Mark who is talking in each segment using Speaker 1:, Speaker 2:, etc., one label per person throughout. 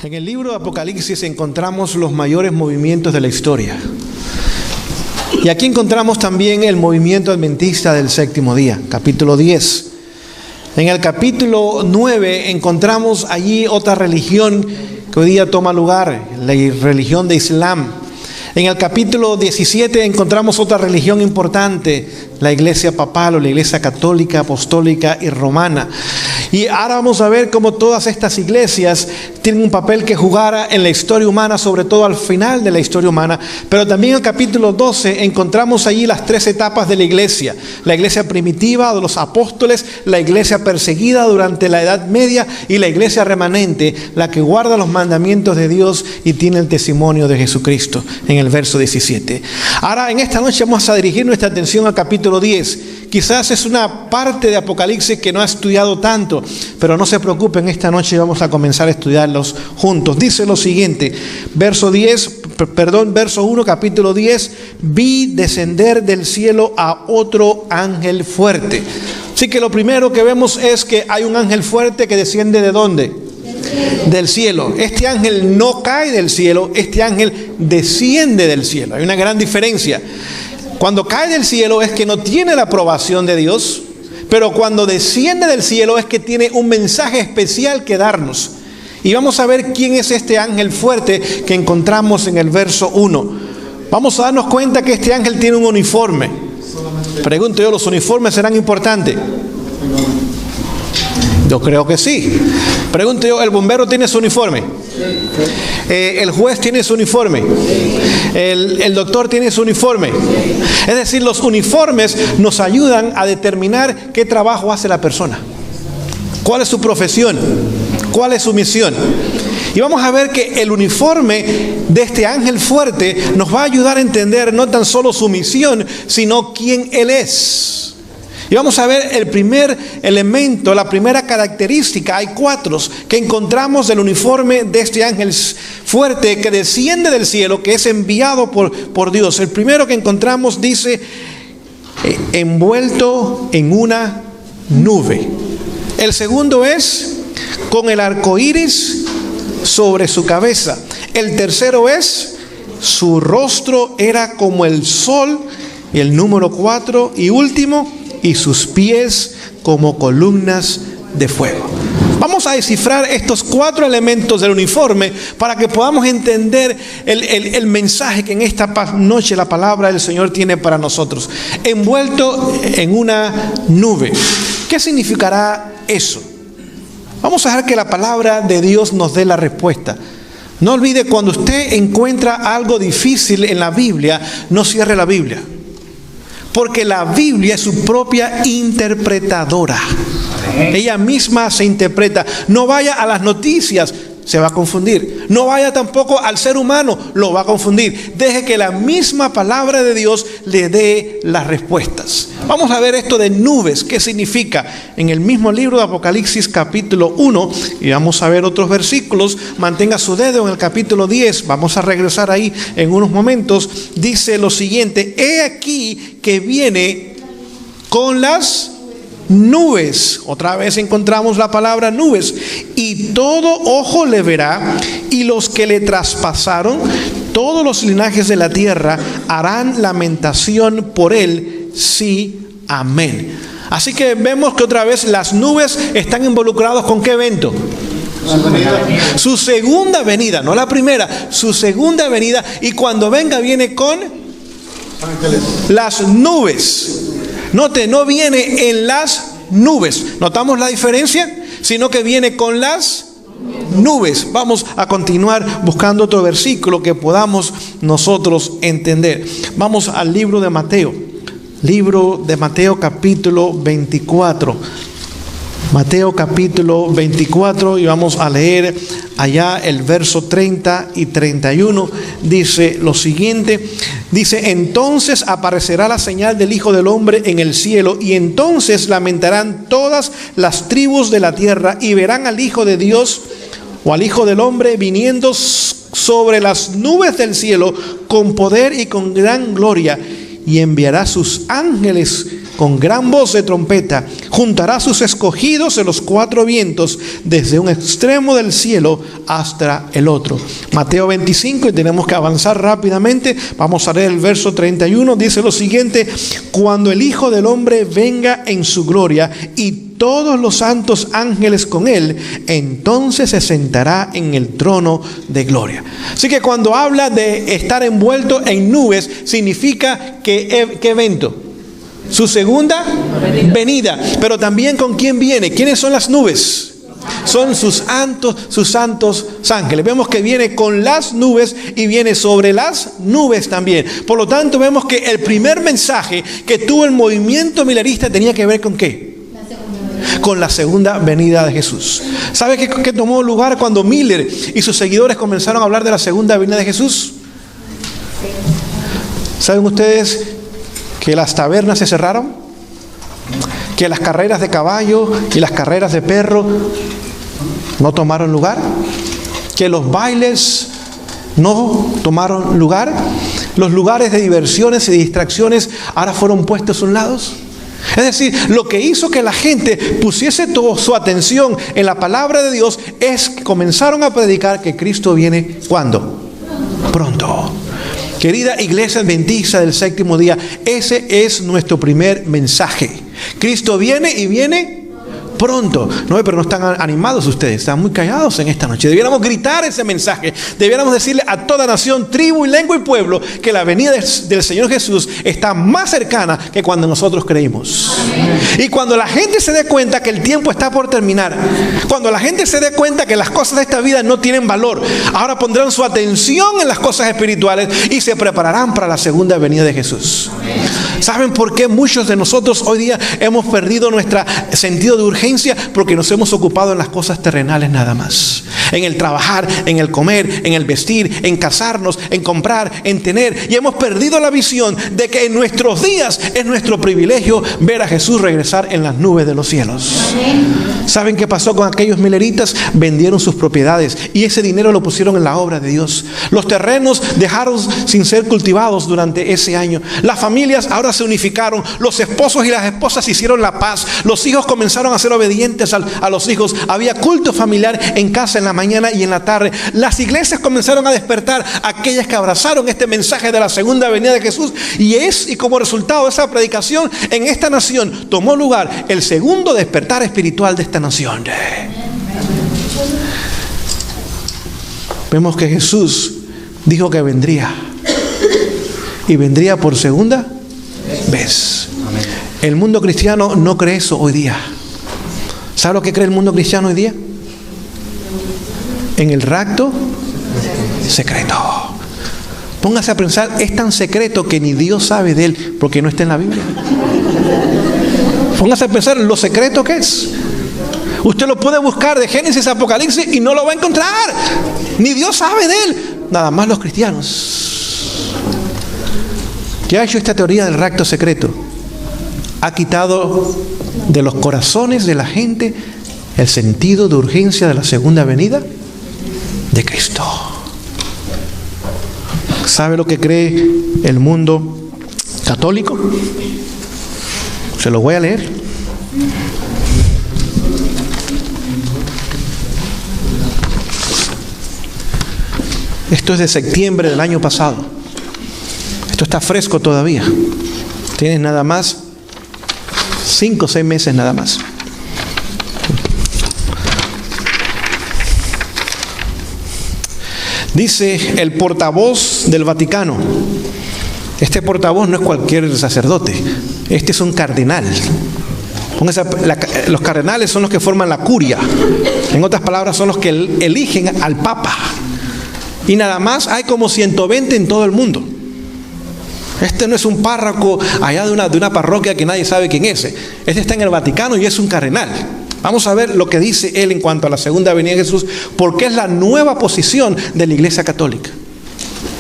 Speaker 1: En el libro de Apocalipsis encontramos los mayores movimientos de la historia. Y aquí encontramos también el movimiento adventista del séptimo día, capítulo 10. En el capítulo 9 encontramos allí otra religión que hoy día toma lugar, la religión de Islam. En el capítulo 17 encontramos otra religión importante, la iglesia papal o la iglesia católica, apostólica y romana. Y ahora vamos a ver cómo todas estas iglesias tienen un papel que jugar en la historia humana, sobre todo al final de la historia humana. Pero también en el capítulo 12 encontramos allí las tres etapas de la iglesia. La iglesia primitiva de los apóstoles, la iglesia perseguida durante la Edad Media y la iglesia remanente, la que guarda los mandamientos de Dios y tiene el testimonio de Jesucristo, en el verso 17. Ahora en esta noche vamos a dirigir nuestra atención al capítulo 10. Quizás es una parte de Apocalipsis que no ha estudiado tanto, pero no se preocupen, esta noche vamos a comenzar a estudiarlos juntos. Dice lo siguiente, verso 1, capítulo 10, vi descender del cielo a otro ángel fuerte. Así que lo primero que vemos es que hay un ángel fuerte que desciende ¿de dónde? Del cielo. Este ángel no cae del cielo, este ángel desciende del cielo. Hay una gran diferencia. Cuando cae del cielo es que no tiene la aprobación de Dios, pero cuando desciende del cielo es que tiene un mensaje especial que darnos. Y vamos a ver quién es este ángel fuerte que encontramos en el verso 1. Vamos a darnos cuenta que este ángel tiene un uniforme. Pregunto yo, ¿los uniformes serán importantes? Yo creo que sí. Pregunto yo, ¿el bombero tiene su uniforme? ¿El juez tiene su uniforme? ¿El doctor tiene su uniforme? Es decir, los uniformes nos ayudan a determinar qué trabajo hace la persona. ¿Cuál es su profesión? ¿Cuál es su misión? Y vamos a ver que el uniforme de este ángel fuerte nos va a ayudar a entender no tan solo su misión, sino quién él es. Y vamos a ver el primer elemento, la primera característica, hay 4 que encontramos del uniforme de este ángel fuerte que desciende del cielo, que es enviado por Dios. El primero que encontramos dice, envuelto en una nube. El segundo es, con el arco iris sobre su cabeza. El tercero es, su rostro era como el sol. Y el número 4 y último, y sus pies como columnas de fuego. Vamos a descifrar estos 4 elementos del uniforme para que podamos entender el mensaje que en esta noche la palabra del Señor tiene para nosotros. Envuelto en una nube. ¿Qué significará eso? Vamos a dejar que la palabra de Dios nos dé la respuesta. No olvide, cuando usted encuentra algo difícil en la Biblia, no cierre la Biblia. Porque la Biblia es su propia interpretadora. Ella misma se interpreta. No vaya a las noticias, se va a confundir. No vaya tampoco al ser humano, lo va a confundir. Deje que la misma palabra de Dios le dé las respuestas. Vamos a ver esto de nubes, ¿qué significa? En el mismo libro de Apocalipsis capítulo 1, y vamos a ver otros versículos. Mantenga su dedo en el capítulo 10, vamos a regresar ahí en unos momentos. Dice lo siguiente, he aquí que viene con las nubes. Otra vez encontramos la palabra nubes. Y todo ojo le verá, y los que le traspasaron, todos los linajes de la tierra, harán lamentación por él. Sí, amén. Así que vemos que otra vez las nubes están involucradas con ¿qué evento? Su segunda venida, no la primera, su segunda venida. Y cuando venga viene con las nubes. Note, no viene en las nubes. ¿Notamos la diferencia? Sino que viene con las nubes. Vamos a continuar buscando otro versículo que podamos nosotros entender. Vamos al libro de Mateo. Libro de Mateo capítulo 24. Mateo capítulo 24 y vamos a leer allá el verso 30 y 31. Dice lo siguiente. Dice, entonces aparecerá la señal del Hijo del Hombre en el cielo, y entonces lamentarán todas las tribus de la tierra y verán al Hijo de Dios o al Hijo del Hombre viniendo sobre las nubes del cielo con poder y con gran gloria, y enviará sus ángeles con gran voz de trompeta, juntará a sus escogidos en los cuatro vientos, desde un extremo del cielo hasta el otro. Mateo 25, y tenemos que avanzar rápidamente. Vamos a leer el verso 31, dice lo siguiente: cuando el Hijo del Hombre venga en su gloria y todos los santos ángeles con él, entonces se sentará en el trono de gloria. Así que cuando habla de estar envuelto en nubes, significa que, ¿qué evento? Su segunda venida. Pero también ¿con quién viene? ¿Quiénes son las nubes? Son sus santos ángeles. Vemos que viene con las nubes y viene sobre las nubes también. Por lo tanto, vemos que el primer mensaje que tuvo el movimiento milerista tenía que ver ¿con qué? Con la segunda venida de Jesús. ¿Sabe qué tomó lugar cuando Miller y sus seguidores comenzaron a hablar de la segunda venida de Jesús? ¿Saben ustedes que las tabernas se cerraron? Que las carreras de caballo y las carreras de perro no tomaron lugar. Que los bailes no tomaron lugar. Los lugares de diversiones y distracciones ahora fueron puestos a un lado. Es decir, lo que hizo que la gente pusiese toda su atención en la palabra de Dios es que comenzaron a predicar que Cristo viene ¿cuándo? Pronto. Querida iglesia adventista del séptimo día, ese es nuestro primer mensaje. Cristo viene y viene pronto. No, pero no están animados ustedes, están muy callados en esta noche. Debiéramos gritar ese mensaje. Debiéramos decirle a toda nación, tribu y lengua y pueblo que la venida del Señor Jesús está más cercana que cuando nosotros creímos. Y cuando la gente se dé cuenta que el tiempo está por terminar, cuando la gente se dé cuenta que las cosas de esta vida no tienen valor, ahora pondrán su atención en las cosas espirituales y se prepararán para la segunda venida de Jesús. ¿Saben por qué muchos de nosotros hoy día hemos perdido nuestro sentido de urgencia? Porque nos hemos ocupado en las cosas terrenales nada más. En el trabajar, en el comer, en el vestir, en casarnos, en comprar, en tener. Y hemos perdido la visión de que en nuestros días es nuestro privilegio ver a Jesús regresar en las nubes de los cielos. ¿Saben qué pasó con aquellos mileritas? Vendieron sus propiedades y ese dinero lo pusieron en la obra de Dios. Los terrenos dejaron sin ser cultivados durante ese año. Las familias ahora se unificaron. Los esposos y las esposas hicieron la paz. Los hijos comenzaron a ser obedientes a los hijos. Había culto familiar en casa en la mañana y en la tarde. Las iglesias comenzaron a despertar, aquellas que abrazaron este mensaje de la segunda venida de Jesús, y como resultado de esa predicación en esta nación tomó lugar el segundo despertar espiritual de esta nación. Vemos que Jesús dijo que vendría, y vendría por segunda vez. El mundo cristiano no cree eso hoy día. ¿Sabe lo que cree el mundo cristiano hoy día? En el rapto secreto. Póngase a pensar, es tan secreto que ni Dios sabe de él porque no está en la Biblia. Póngase a pensar lo secreto que es. Usted lo puede buscar de Génesis a Apocalipsis y no lo va a encontrar. Ni Dios sabe de él, nada más los cristianos. ¿Qué ha hecho esta teoría del rapto secreto? Ha quitado de los corazones de la gente el sentido de urgencia de la segunda venida de Cristo. ¿Sabe lo que cree el mundo católico? Se lo voy a leer. Esto es de septiembre del año pasado. Esto está fresco todavía. Tienes nada más 5 o 6 meses nada más. Dice el portavoz del Vaticano. Este portavoz no es cualquier sacerdote. Este es un cardenal. Los cardenales son los que forman la curia. En otras palabras, son los que eligen al Papa. Y nada más hay como 120 en todo el mundo. Este no es un párroco allá de una parroquia que nadie sabe quién es. Este está en el Vaticano y es un cardenal. Vamos a ver lo que dice él en cuanto a la segunda venida de Jesús, porque es la nueva posición de la Iglesia Católica.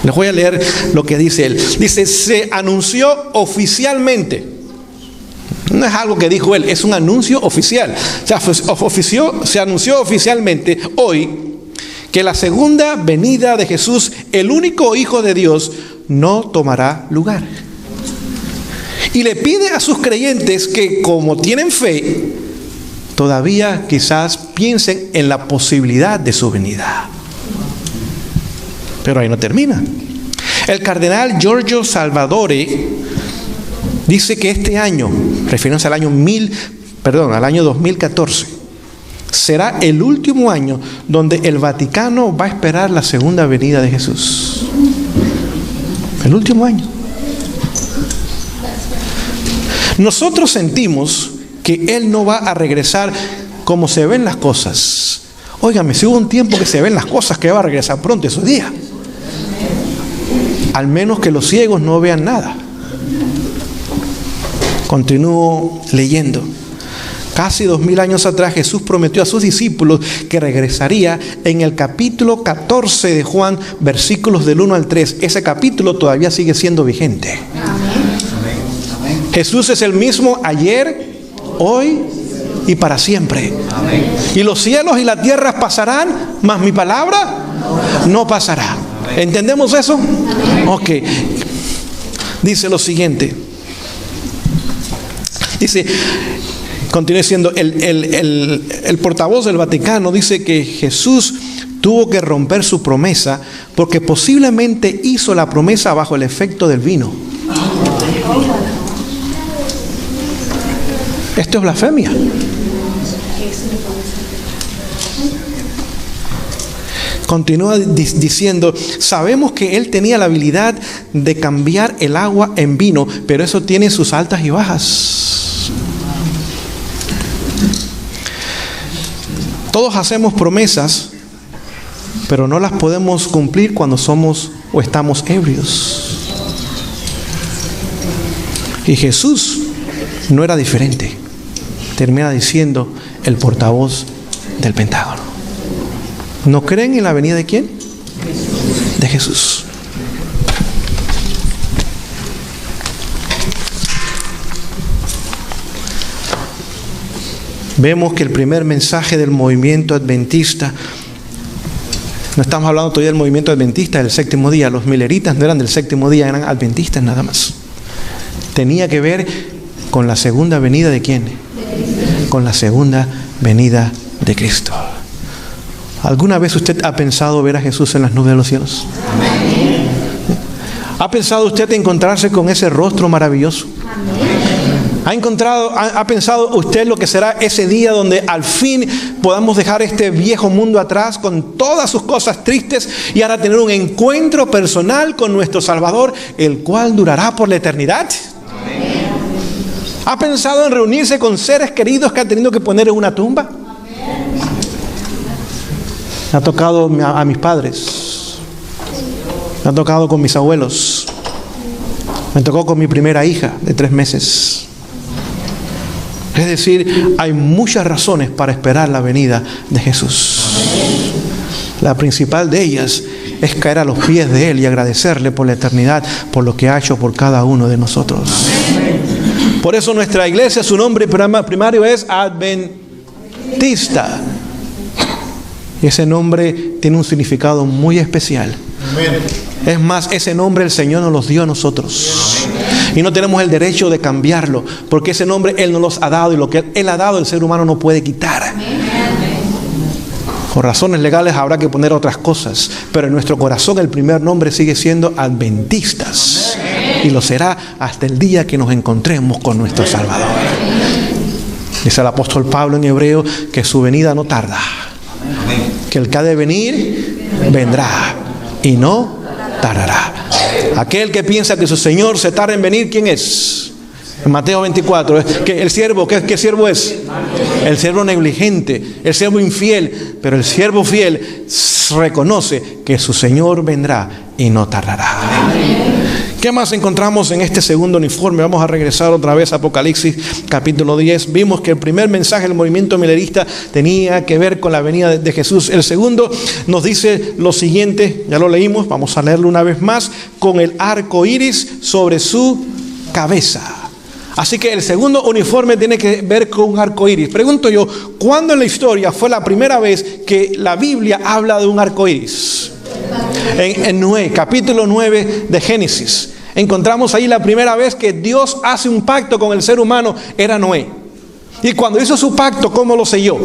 Speaker 1: Les voy a leer lo que dice él. Dice, se anunció oficialmente. No es algo que dijo él, es un anuncio oficial. O sea, se anunció oficialmente hoy que la segunda venida de Jesús, el único Hijo de Dios, no tomará lugar. Y le pide a sus creyentes que, como tienen fe, todavía quizás piensen en la posibilidad de su venida. Pero ahí no termina. El cardenal Giorgio Salvadore dice que este año, refiriéndose al año 2014, será el último año donde el Vaticano va a esperar la segunda venida de Jesús. El último año. Nosotros sentimos que Él no va a regresar como se ven las cosas. Óigame, si hubo un tiempo que se ven las cosas, que va a regresar pronto esos días. Al menos que los ciegos no vean nada. Continúo leyendo. Casi 2000 años atrás Jesús prometió a sus discípulos que regresaría en el capítulo 14 de Juan, versículos del 1 al 3. Ese capítulo todavía sigue siendo vigente. Jesús es el mismo ayer, hoy y para siempre. Y los cielos y la tierra pasarán, mas mi palabra no pasará. ¿Entendemos eso? Ok. Dice lo siguiente. Dice, continúe diciendo, el portavoz del Vaticano dice que Jesús tuvo que romper su promesa porque posiblemente hizo la promesa bajo el efecto del vino. Esto es blasfemia. Continúa diciendo, sabemos que Él tenía la habilidad de cambiar el agua en vino, pero eso tiene sus altas y bajas. Todos hacemos promesas, pero no las podemos cumplir cuando somos o estamos ebrios. Y Jesús no era diferente. Termina diciendo el portavoz del Pentágono. ¿No creen en la venida de quién? De Jesús. Vemos que el primer mensaje del movimiento adventista, no estamos hablando todavía del movimiento adventista del séptimo día, los mileritas no eran del séptimo día, eran adventistas nada más. Tenía que ver con la segunda venida de quién? Con la segunda venida de Cristo. ¿Alguna vez usted ha pensado ver a Jesús en las nubes de los cielos? ¿Ha pensado usted encontrarse con ese rostro maravilloso? ¿Ha pensado usted lo que será ese día donde al fin podamos dejar este viejo mundo atrás con todas sus cosas tristes y ahora tener un encuentro personal con nuestro Salvador, el cual durará por la eternidad? ¿Ha pensado en reunirse con seres queridos que ha tenido que poner en una tumba? Me ha tocado a mis padres, me ha tocado con mis abuelos, me tocó con mi primera hija de 3 meses. Es decir, hay muchas razones para esperar la venida de Jesús. La principal de ellas es caer a los pies de Él y agradecerle por la eternidad, por lo que ha hecho por cada uno de nosotros. Por eso nuestra iglesia, su nombre primario es Adventista. Y ese nombre tiene un significado muy especial. Es más, ese nombre el Señor nos los dio a nosotros. Y no tenemos el derecho de cambiarlo, porque ese nombre Él nos los ha dado, y lo que Él ha dado el ser humano no puede quitar. Por razones legales habrá que poner otras cosas, pero en nuestro corazón el primer nombre sigue siendo Adventistas. Y lo será hasta el día que nos encontremos con nuestro Salvador. Dice el apóstol Pablo en Hebreo que su venida no tarda. Que el que ha de venir, vendrá y no tardará. Aquel que piensa que su Señor se tarda en venir, ¿quién es? En Mateo 24, que el siervo, ¿qué siervo es? El siervo negligente, el siervo infiel, pero el siervo fiel reconoce que su Señor vendrá y no tardará. ¿Qué más encontramos en este segundo uniforme? Vamos a regresar otra vez a Apocalipsis capítulo 10. Vimos que el primer mensaje del movimiento milerista tenía que ver con la venida de Jesús. El segundo nos dice lo siguiente, ya lo leímos, vamos a leerlo una vez más, con el arco iris sobre su cabeza. Así que el segundo uniforme tiene que ver con un arco iris. Pregunto yo, ¿cuándo en la historia fue la primera vez que la Biblia habla de un arco iris? En Noé, capítulo 9 de Génesis. Encontramos ahí la primera vez que Dios hace un pacto con el ser humano, era Noé. Y cuando hizo su pacto, ¿cómo lo selló?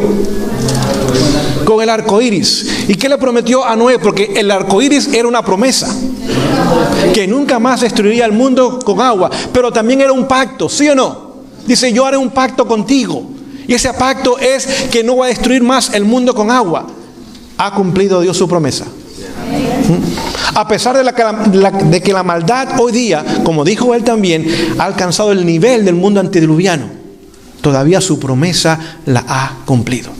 Speaker 1: Con el arco iris. ¿Y qué le prometió a Noé? Porque el arco iris era una promesa, que nunca más destruiría el mundo con agua, pero también era un pacto, ¿sí o no? Dice, yo haré un pacto contigo, y ese pacto es que no va a destruir más el mundo con agua. ¿Ha cumplido Dios su promesa? A pesar de que la maldad hoy día, como dijo él también, ha alcanzado el nivel del mundo antediluviano, todavía su promesa la ha cumplido.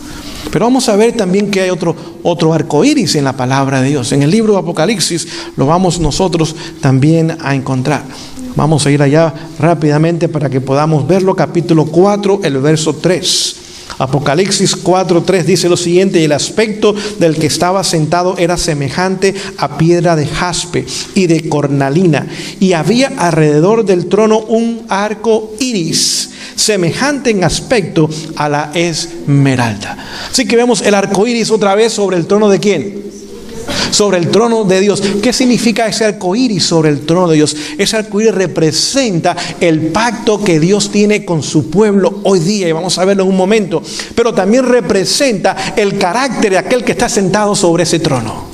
Speaker 1: Pero vamos a ver también que hay otro arco iris en la palabra de Dios. En el libro de Apocalipsis lo vamos nosotros también a encontrar. Vamos a ir allá rápidamente para que podamos verlo. Capítulo 4, el verso 3. Apocalipsis 4:3 dice lo siguiente: y el aspecto del que estaba sentado era semejante a piedra de jaspe y de cornalina, y había alrededor del trono un arco iris semejante en aspecto a la esmeralda. Así que vemos el arco iris otra vez sobre el trono de ¿quién? Sobre el trono de Dios. ¿Qué significa ese arco iris sobre el trono de Dios? Ese arco iris representa el pacto que Dios tiene con su pueblo hoy día, y vamos a verlo en un momento. Pero también representa el carácter de aquel que está sentado sobre ese trono.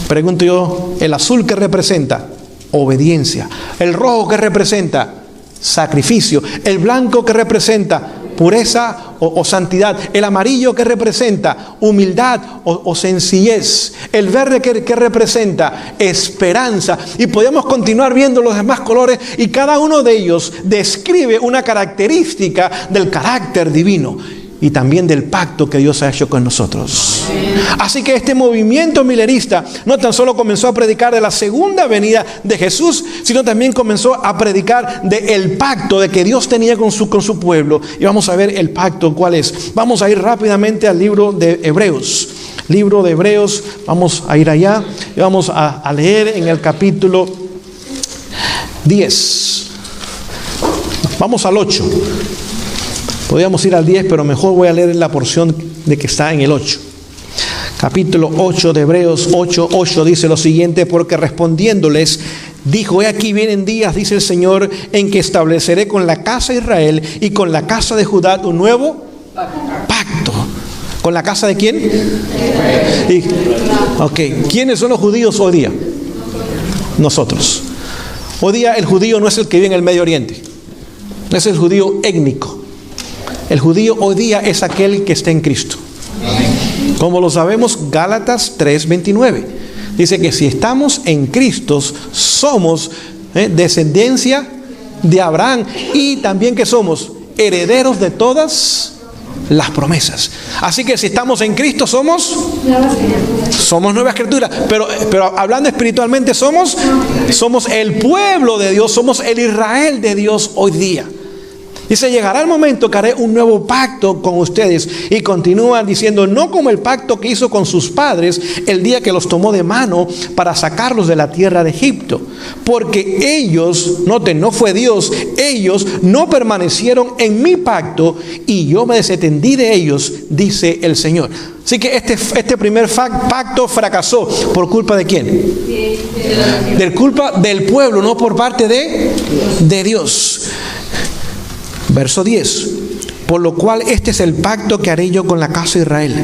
Speaker 1: Pregunto yo, ¿el azul qué representa? Obediencia. ¿El rojo qué representa? Sacrificio. ¿El blanco qué representa? Pureza o santidad. ¿El amarillo qué representa? Humildad o sencillez. ¿El verde qué representa? Esperanza. Y podemos continuar viendo los demás colores, y cada uno de ellos describe una característica del carácter divino y también del pacto que Dios ha hecho con nosotros. Así que este movimiento milerista no tan solo comenzó a predicar de la segunda venida de Jesús, sino también comenzó a predicar del pacto de que Dios tenía con su pueblo. Y vamos a ver el pacto cuál es. Vamos a ir rápidamente al libro de Hebreos. Libro de Hebreos, vamos a ir allá y vamos a leer en el capítulo 10. Vamos al 8. Podríamos ir al 10, pero mejor voy a leer la porción de que está en el 8. Capítulo 8 de Hebreos 8:8 dice lo siguiente: porque respondiéndoles, dijo, he aquí vienen días, dice el Señor, en que estableceré con la casa de Israel y con la casa de Judá un nuevo pacto. ¿Con la casa de quién? ¿Quiénes son los judíos hoy día? Nosotros. Hoy día el judío no es el que vive en el Medio Oriente, no es el judío étnico. El judío hoy día es aquel que está en Cristo. Como lo sabemos, Gálatas 3:29 dice que si estamos en Cristo, somos descendencia de Abraham, y también que somos herederos de todas las promesas. Así que si estamos en Cristo, somos nueva criatura. Pero hablando espiritualmente, somos el pueblo de Dios, somos el Israel de Dios hoy día. Dice, llegará el momento que haré un nuevo pacto con ustedes. Y continúa diciendo, no como el pacto que hizo con sus padres el día que los tomó de mano para sacarlos de la tierra de Egipto. Porque ellos, noten, no fue Dios, ellos no permanecieron en mi pacto y yo me desentendí de ellos, dice el Señor. Así que este primer pacto fracasó. ¿Por culpa de quién? De culpa del pueblo, no por parte de Dios. Verso 10. Por lo cual este es el pacto que haré yo con la casa de Israel.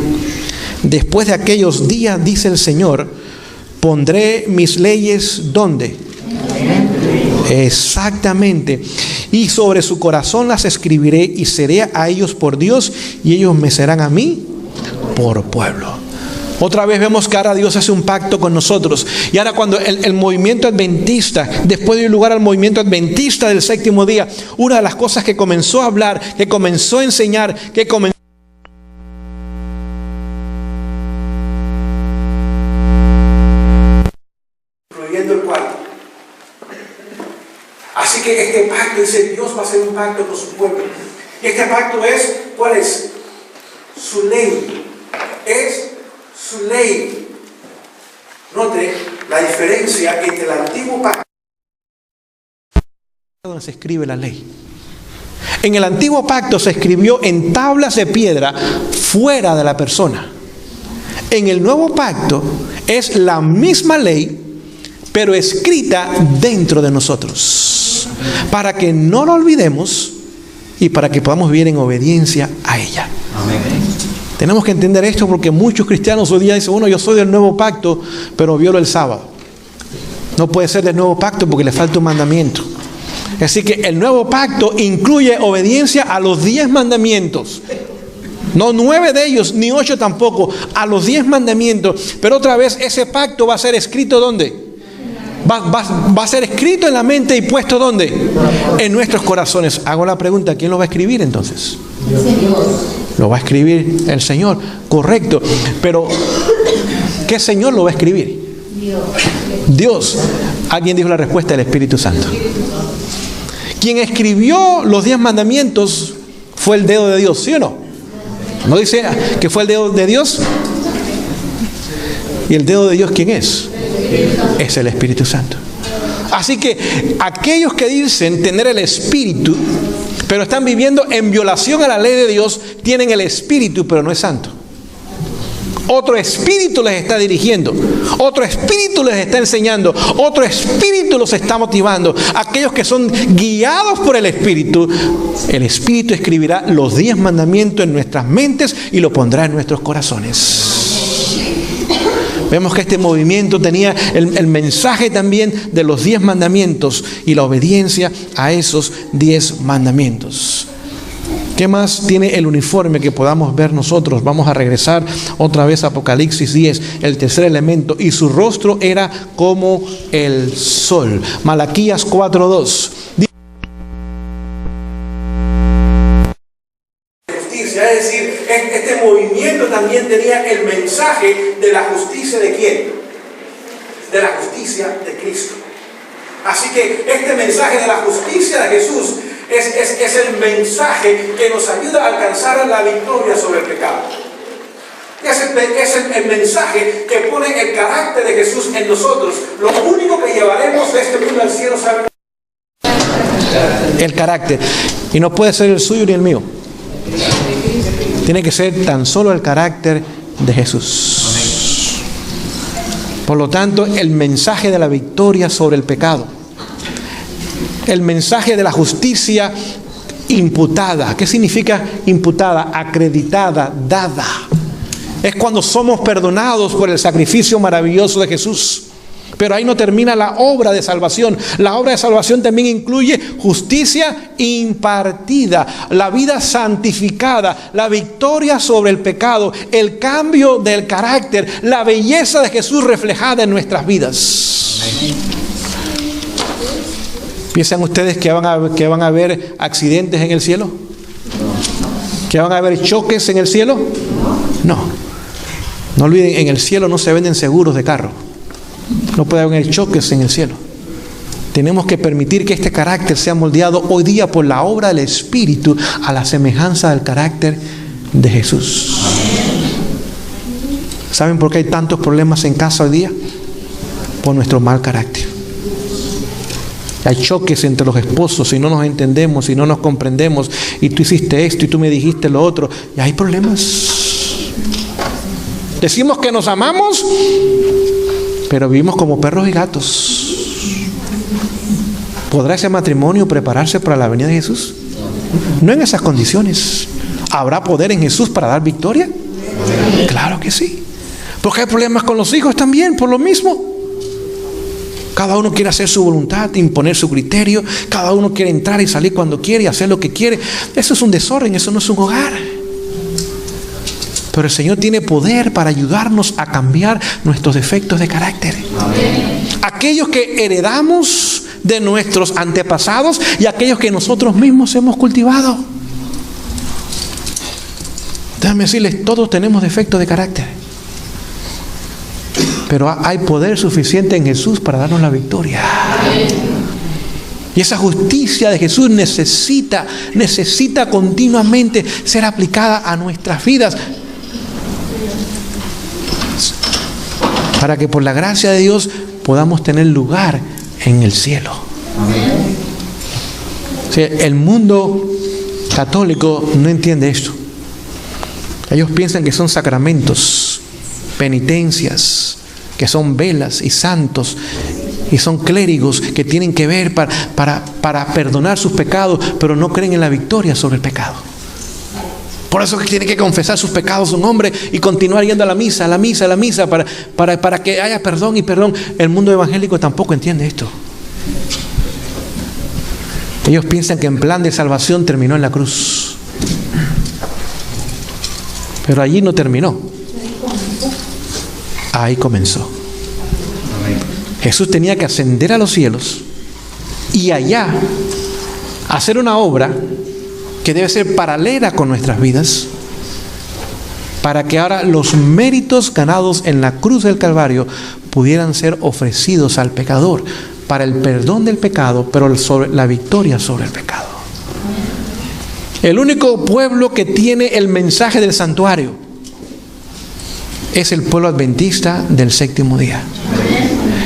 Speaker 1: Después de aquellos días, dice el Señor, pondré mis leyes, ¿dónde? Exactamente. Y sobre su corazón las escribiré, y seré a ellos por Dios, y ellos me serán a mí por pueblo. Otra vez vemos que ahora Dios hace un pacto con nosotros. Y ahora cuando el movimiento adventista, después de dar lugar al movimiento adventista del séptimo día, una de las cosas que comenzó a hablar, que comenzó a enseñar, que comenzó incluyendo el cuarto. Así que este pacto, dice, Dios va a hacer un pacto con su pueblo. Y este pacto es, ¿cuál es? Su ley. Es su ley. Note la diferencia entre el antiguo pacto, donde se escribe la ley. En el antiguo pacto se escribió en tablas de piedra fuera de la persona. En el nuevo pacto es la misma ley, pero escrita dentro de nosotros, para que no lo olvidemos y para que podamos vivir en obediencia a ella. Amén. Tenemos que entender esto porque muchos cristianos hoy día dicen, bueno, yo soy del nuevo pacto, pero violo el sábado. No puede ser del nuevo pacto porque le falta un mandamiento. Así que el nuevo pacto incluye obediencia a los 10 mandamientos. No 9 de ellos, ni 8 tampoco, a los 10 mandamientos. Pero otra vez, ese pacto va a ser escrito ¿dónde? Va a ser escrito en la mente y puesto ¿dónde? En nuestros corazones. Hago la pregunta, ¿quién lo va a escribir entonces? Lo va a escribir el Señor, correcto. Pero, ¿qué Señor lo va a escribir? Dios. Alguien dijo la respuesta, el Espíritu Santo. Quien escribió los 10 mandamientos fue el dedo de Dios, ¿sí o no? ¿No dice que fue el dedo de Dios? ¿Y el dedo de Dios quién es? Es el Espíritu Santo. Así que aquellos que dicen tener el Espíritu, pero están viviendo en violación a la ley de Dios, tienen el Espíritu, pero no es santo. Otro espíritu les está dirigiendo, otro espíritu les está enseñando, otro espíritu los está motivando. Aquellos que son guiados por el Espíritu escribirá los 10 mandamientos en nuestras mentes y lo pondrá en nuestros corazones. Vemos que este movimiento tenía el mensaje también de los 10 mandamientos y la obediencia a esos 10 mandamientos. ¿Qué más tiene el uniforme que podamos ver nosotros? Vamos a regresar otra vez a Apocalipsis 10, el tercer elemento. Y su rostro era como el sol. Malaquías 4:2. Justicia, es decir, este movimiento también tenía el mensaje de la justicia ¿de quién? De la justicia de Cristo. Así que este mensaje de la justicia de Jesús es el mensaje que nos ayuda a alcanzar la victoria sobre el pecado. Es el mensaje que pone el carácter de Jesús en nosotros. Lo único que llevaremos de este mundo al cielo, ¿saben? El carácter. Y no puede ser el suyo ni el mío. Tiene que ser tan solo el carácter de Jesús. Por lo tanto, el mensaje de la victoria sobre el pecado, el mensaje de la justicia imputada. ¿Qué significa imputada? Acreditada, dada. Es cuando somos perdonados por el sacrificio maravilloso de Jesús. Pero ahí no termina la obra de salvación. La obra de salvación también incluye justicia impartida, la vida santificada, la victoria sobre el pecado, el cambio del carácter, la belleza de Jesús reflejada en nuestras vidas. ¿Piensan ustedes que van a haber accidentes en el cielo? ¿Que van a haber choques en el cielo? No. No olviden, en el cielo no se venden seguros de carro. No puede haber choques en el cielo. Tenemos que permitir que este carácter sea moldeado hoy día por la obra del Espíritu a la semejanza del carácter de Jesús. ¿Saben por qué hay tantos problemas en casa hoy día? Por nuestro mal carácter. Hay choques entre los esposos y no nos entendemos y no nos comprendemos. Y tú hiciste esto y tú me dijiste lo otro. Y hay problemas. Decimos que nos amamos, pero vivimos como perros y gatos. ¿Podrá ese matrimonio prepararse para la venida de Jesús? No en esas condiciones. ¿Habrá poder en Jesús para dar victoria? Claro que sí. Porque hay problemas con los hijos también, por lo mismo. Cada uno quiere hacer su voluntad, imponer su criterio. Cada uno quiere entrar y salir cuando quiere y hacer lo que quiere. Eso es un desorden, eso no es un hogar. Pero el Señor tiene poder para ayudarnos a cambiar nuestros defectos de carácter. Amén. Aquellos que heredamos de nuestros antepasados y aquellos que nosotros mismos hemos cultivado. Déjame decirles, todos tenemos defectos de carácter. Pero hay poder suficiente en Jesús para darnos la victoria. Y esa justicia de Jesús necesita continuamente ser aplicada a nuestras vidas, para que por la gracia de Dios podamos tener lugar en el cielo. O sea, el mundo católico no entiende esto. Ellos piensan que son sacramentos, penitencias, que son velas y santos. Y son clérigos que tienen que ver para perdonar sus pecados, pero no creen en la victoria sobre el pecado. Por eso tiene que confesar sus pecados un hombre y continuar yendo a la misa, para que haya perdón y perdón. El mundo evangélico tampoco entiende esto. Ellos piensan que el plan de salvación terminó en la cruz. Pero allí no terminó. Ahí comenzó. Jesús tenía que ascender a los cielos y allá hacer una obra que debe ser paralela con nuestras vidas, para que ahora los méritos ganados en la cruz del Calvario pudieran ser ofrecidos al pecador para el perdón del pecado, pero sobre la victoria sobre el pecado. El único pueblo que tiene el mensaje del santuario es el pueblo adventista del séptimo día.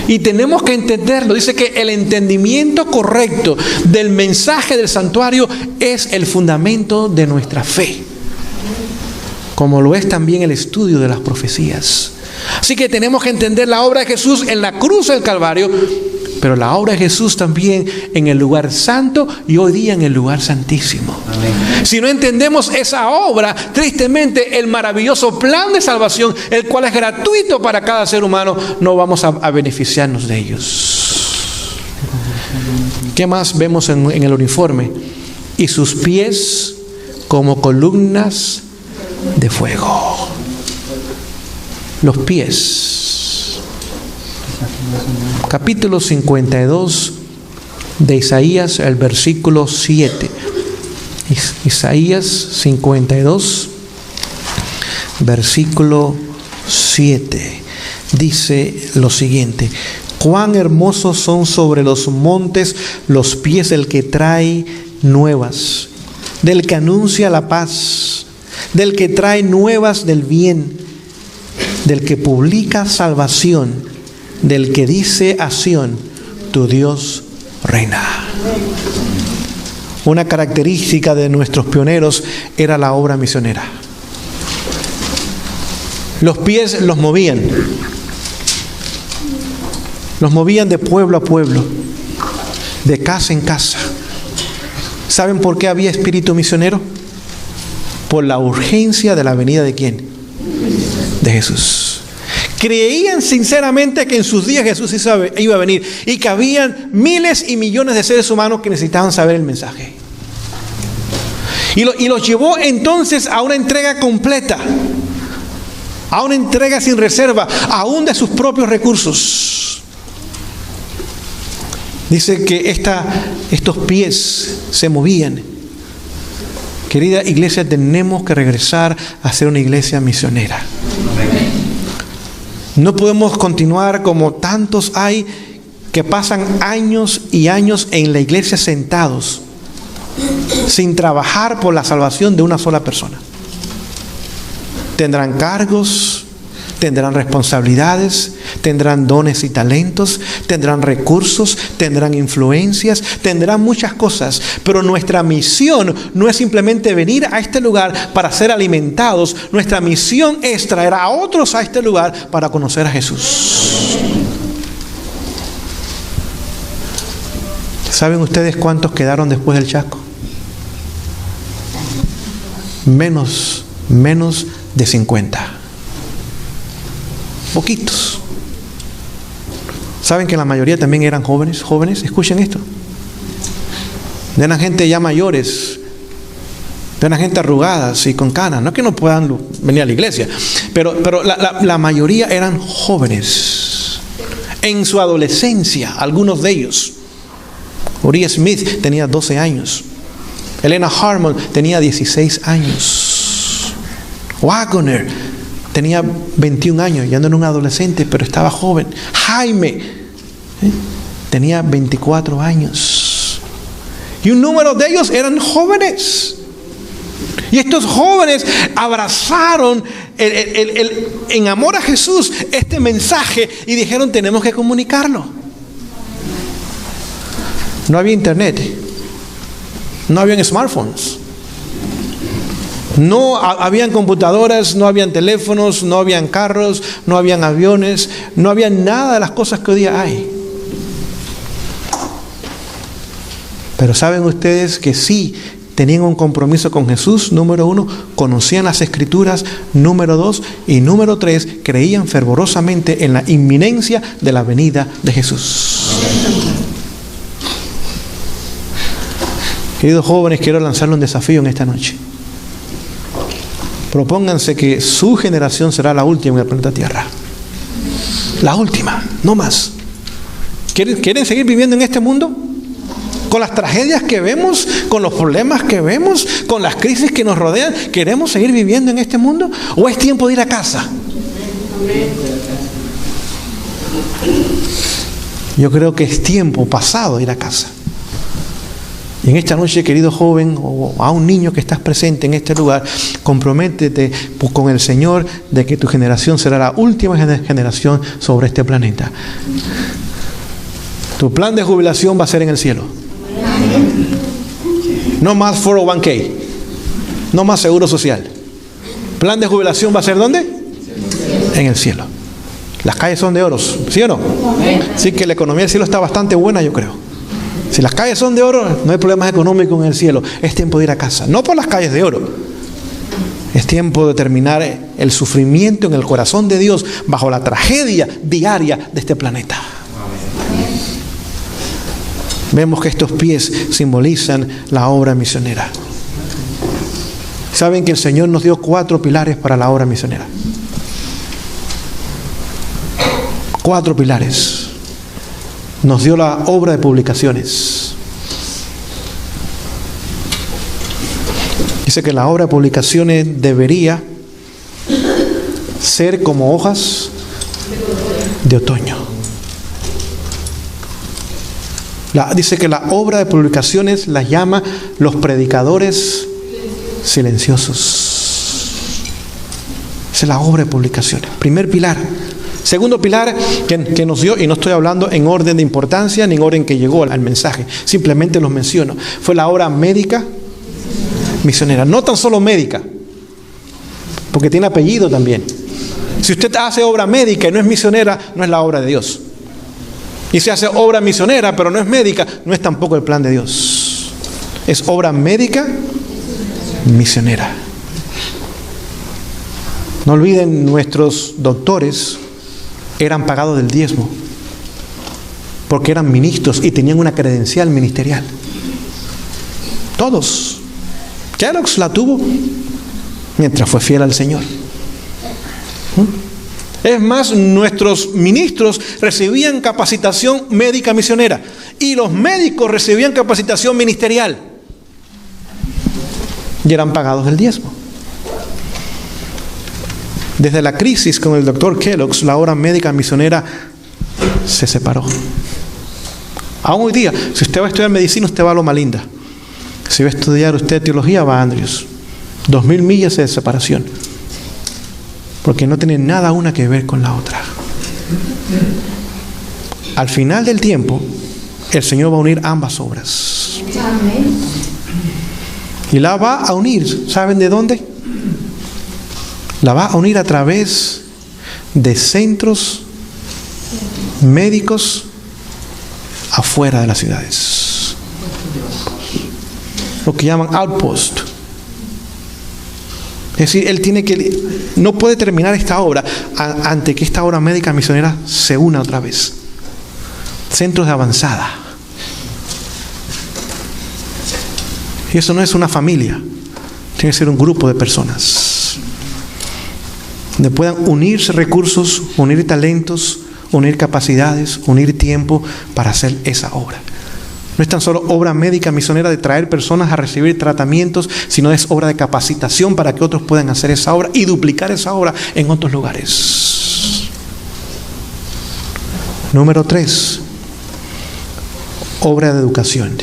Speaker 1: Y tenemos que entenderlo. Dice que el entendimiento correcto del mensaje del santuario es el fundamento de nuestra fe, como lo es también el estudio de las profecías. Así que tenemos que entender la obra de Jesús en la cruz del Calvario, pero la obra de Jesús también en el lugar santo y hoy día en el lugar santísimo. Amén. Si no entendemos esa obra, tristemente el maravilloso plan de salvación, el cual es gratuito para cada ser humano, no vamos a beneficiarnos de ellos. ¿Qué más vemos en el uniforme? Y sus pies como columnas de fuego. Los pies. Capítulo 52 de Isaías, el versículo 7. Isaías 52, versículo 7. Dice lo siguiente: cuán hermosos son sobre los montes los pies del que trae nuevas, del que anuncia la paz, del que trae nuevas del bien, del que publica salvación, del que dice a Sión, tu Dios reina. Una característica de nuestros pioneros era la obra misionera. Los pies los movían de pueblo a pueblo, de casa en casa. ¿Saben por qué había espíritu misionero? Por la urgencia de la venida ¿de quién? De Jesús. Creían sinceramente que en sus días Jesús iba a venir y que habían miles y millones de seres humanos que necesitaban saber el mensaje. Y los llevó entonces a una entrega completa, a una entrega sin reserva, aún de sus propios recursos. Dice que estos pies se movían. Querida iglesia, tenemos que regresar a ser una iglesia misionera. No podemos continuar como tantos hay que pasan años y años en la iglesia sentados sin trabajar por la salvación de una sola persona. Tendrán cargos, tendrán responsabilidades, tendrán dones y talentos, tendrán recursos, tendrán influencias, tendrán muchas cosas, pero nuestra misión no es simplemente venir a este lugar para ser alimentados. Nuestra misión es traer a otros a este lugar para conocer a Jesús. ¿Saben ustedes cuántos quedaron después del Chaco? Menos de 50. Poquitos. ¿Saben que la mayoría también eran jóvenes? Escuchen esto. Eran gente ya mayores, eran gente arrugadas y con canas. No es que no puedan venir a la iglesia, pero la mayoría eran jóvenes. En su adolescencia, algunos de ellos. Uriah Smith tenía 12 años. Elena Harmon tenía 16 años. Waggoner tenía 21 años, ya no era un adolescente, pero estaba joven. Jaime tenía 24 años. Y un número de ellos eran jóvenes. Y estos jóvenes abrazaron en amor a Jesús este mensaje y dijeron: tenemos que comunicarlo. No había internet, no habían smartphones, no habían computadoras, no habían teléfonos, no habían carros, no habían aviones, no había nada de las cosas que hoy día hay. Pero ¿saben ustedes que sí tenían un compromiso con Jesús? Número 1, conocían las Escrituras. Número 2 y número 3, creían fervorosamente en la inminencia de la venida de Jesús. Queridos jóvenes, quiero lanzarle un desafío en esta noche. Propónganse que su generación será la última en el planeta Tierra. La última, no más. ¿Quieren seguir viviendo en este mundo? Con las tragedias que vemos, con los problemas que vemos, con las crisis que nos rodean, ¿queremos seguir viviendo en este mundo? ¿O es tiempo de ir a casa? Yo creo que es tiempo pasado de ir a casa. Y en esta noche, querido joven, o a un niño que estás presente en este lugar, comprométete con el Señor de que tu generación será la última generación sobre este planeta. Tu plan de jubilación va a ser en el cielo. No más 401k, no más seguro social. Plan de jubilación va a ser ¿dónde? En el cielo. Las calles son de oro, ¿sí o no? Así que la economía del cielo está bastante buena, yo creo. Si las calles son de oro, no hay problemas económicos en el cielo. Es tiempo de ir a casa, no por las calles de oro. Es tiempo de terminar el sufrimiento en el corazón de Dios bajo la tragedia diaria de este planeta. Vemos que estos pies simbolizan la obra misionera. Saben que el Señor nos dio 4 pilares para la obra misionera. 4 pilares. Nos dio la obra de publicaciones. Dice que la obra de publicaciones debería ser como hojas de otoño. Dice que la obra de publicaciones la llama los predicadores silenciosos. Esa es la obra de publicaciones. Primer pilar. Segundo pilar que nos dio, y no estoy hablando en orden de importancia ni en orden que llegó al mensaje, simplemente los menciono, fue la obra médica misionera. No tan solo médica, porque tiene apellido también. Si usted hace obra médica y no es misionera, no es la obra de Dios. Y si hace obra misionera pero no es médica, no es tampoco el plan de Dios. Es obra médica misionera. No olviden, nuestros doctores eran pagados del diezmo, porque eran ministros y tenían una credencial ministerial. Todos. Kellogg's la tuvo mientras fue fiel al Señor. Es más, nuestros ministros recibían capacitación médica misionera y los médicos recibían capacitación ministerial y eran pagados del diezmo. Desde la crisis con el doctor Kellogg's, la obra médica misionera se separó. Aún hoy día, si usted va a estudiar medicina, usted va a Loma Linda. Si va a estudiar usted teología, va a Andrews. 2000 millas de separación. Porque no tiene nada una que ver con la otra. Al final del tiempo, el Señor va a unir ambas obras. Y la va a unir, ¿saben de dónde? La va a unir a través de centros médicos afuera de las ciudades. Lo que llaman outpost. Es decir, él no puede terminar esta obra antes que esta obra médica misionera se una otra vez. Centros de avanzada. Y eso no es una familia, tiene que ser un grupo de personas donde puedan unirse recursos, unir talentos, unir capacidades, unir tiempo para hacer esa obra. No es tan solo obra médica misionera de traer personas a recibir tratamientos, sino es obra de capacitación para que otros puedan hacer esa obra y duplicar esa obra en otros lugares. Número 3, obra de educación.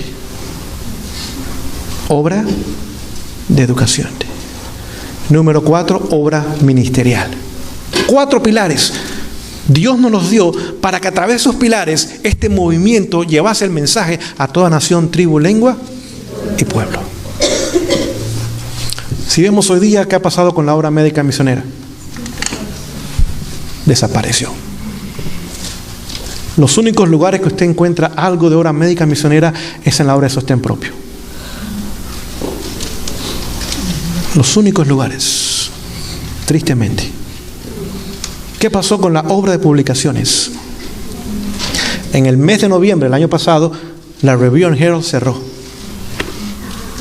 Speaker 1: Obra de educación. Número 4, obra ministerial. 4 pilares. Dios nos los dio para que a través de esos pilares este movimiento llevase el mensaje a toda nación, tribu, lengua y pueblo. Si vemos hoy día qué ha pasado con la obra médica misionera, desapareció. Los únicos lugares que usted encuentra algo de obra médica misionera es en la obra de sostén propio. Los únicos lugares, tristemente. ¿Qué pasó con la obra de publicaciones? En el mes de noviembre del año pasado, la Review and Herald cerró.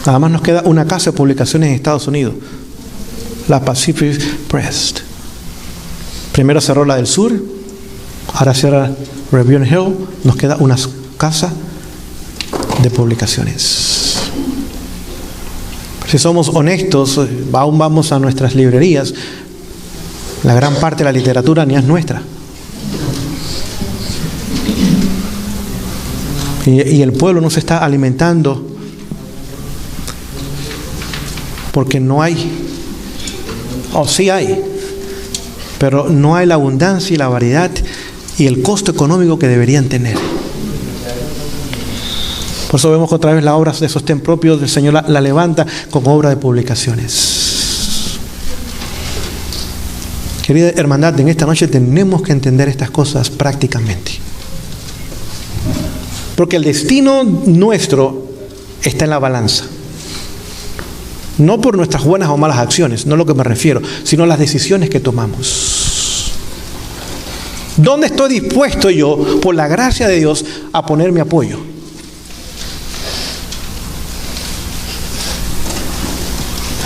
Speaker 1: Nada más nos queda una casa de publicaciones en Estados Unidos, la Pacific Press. Primero cerró la del sur, ahora cierra Review and Herald, nos queda una casa de publicaciones. Si somos honestos, aún vamos a nuestras librerías, la gran parte de la literatura ni es nuestra. Y el pueblo no se está alimentando porque no hay, o sí hay, pero no hay la abundancia y la variedad y el costo económico que deberían tener. Por eso vemos que otra vez la obra de sostén propio del Señor la levanta con obra de publicaciones. Querida hermandad, en esta noche tenemos que entender estas cosas prácticamente. Porque el destino nuestro está en la balanza. No por nuestras buenas o malas acciones, no es lo que me refiero, sino las decisiones que tomamos. ¿Dónde estoy dispuesto yo, por la gracia de Dios, a poner mi apoyo?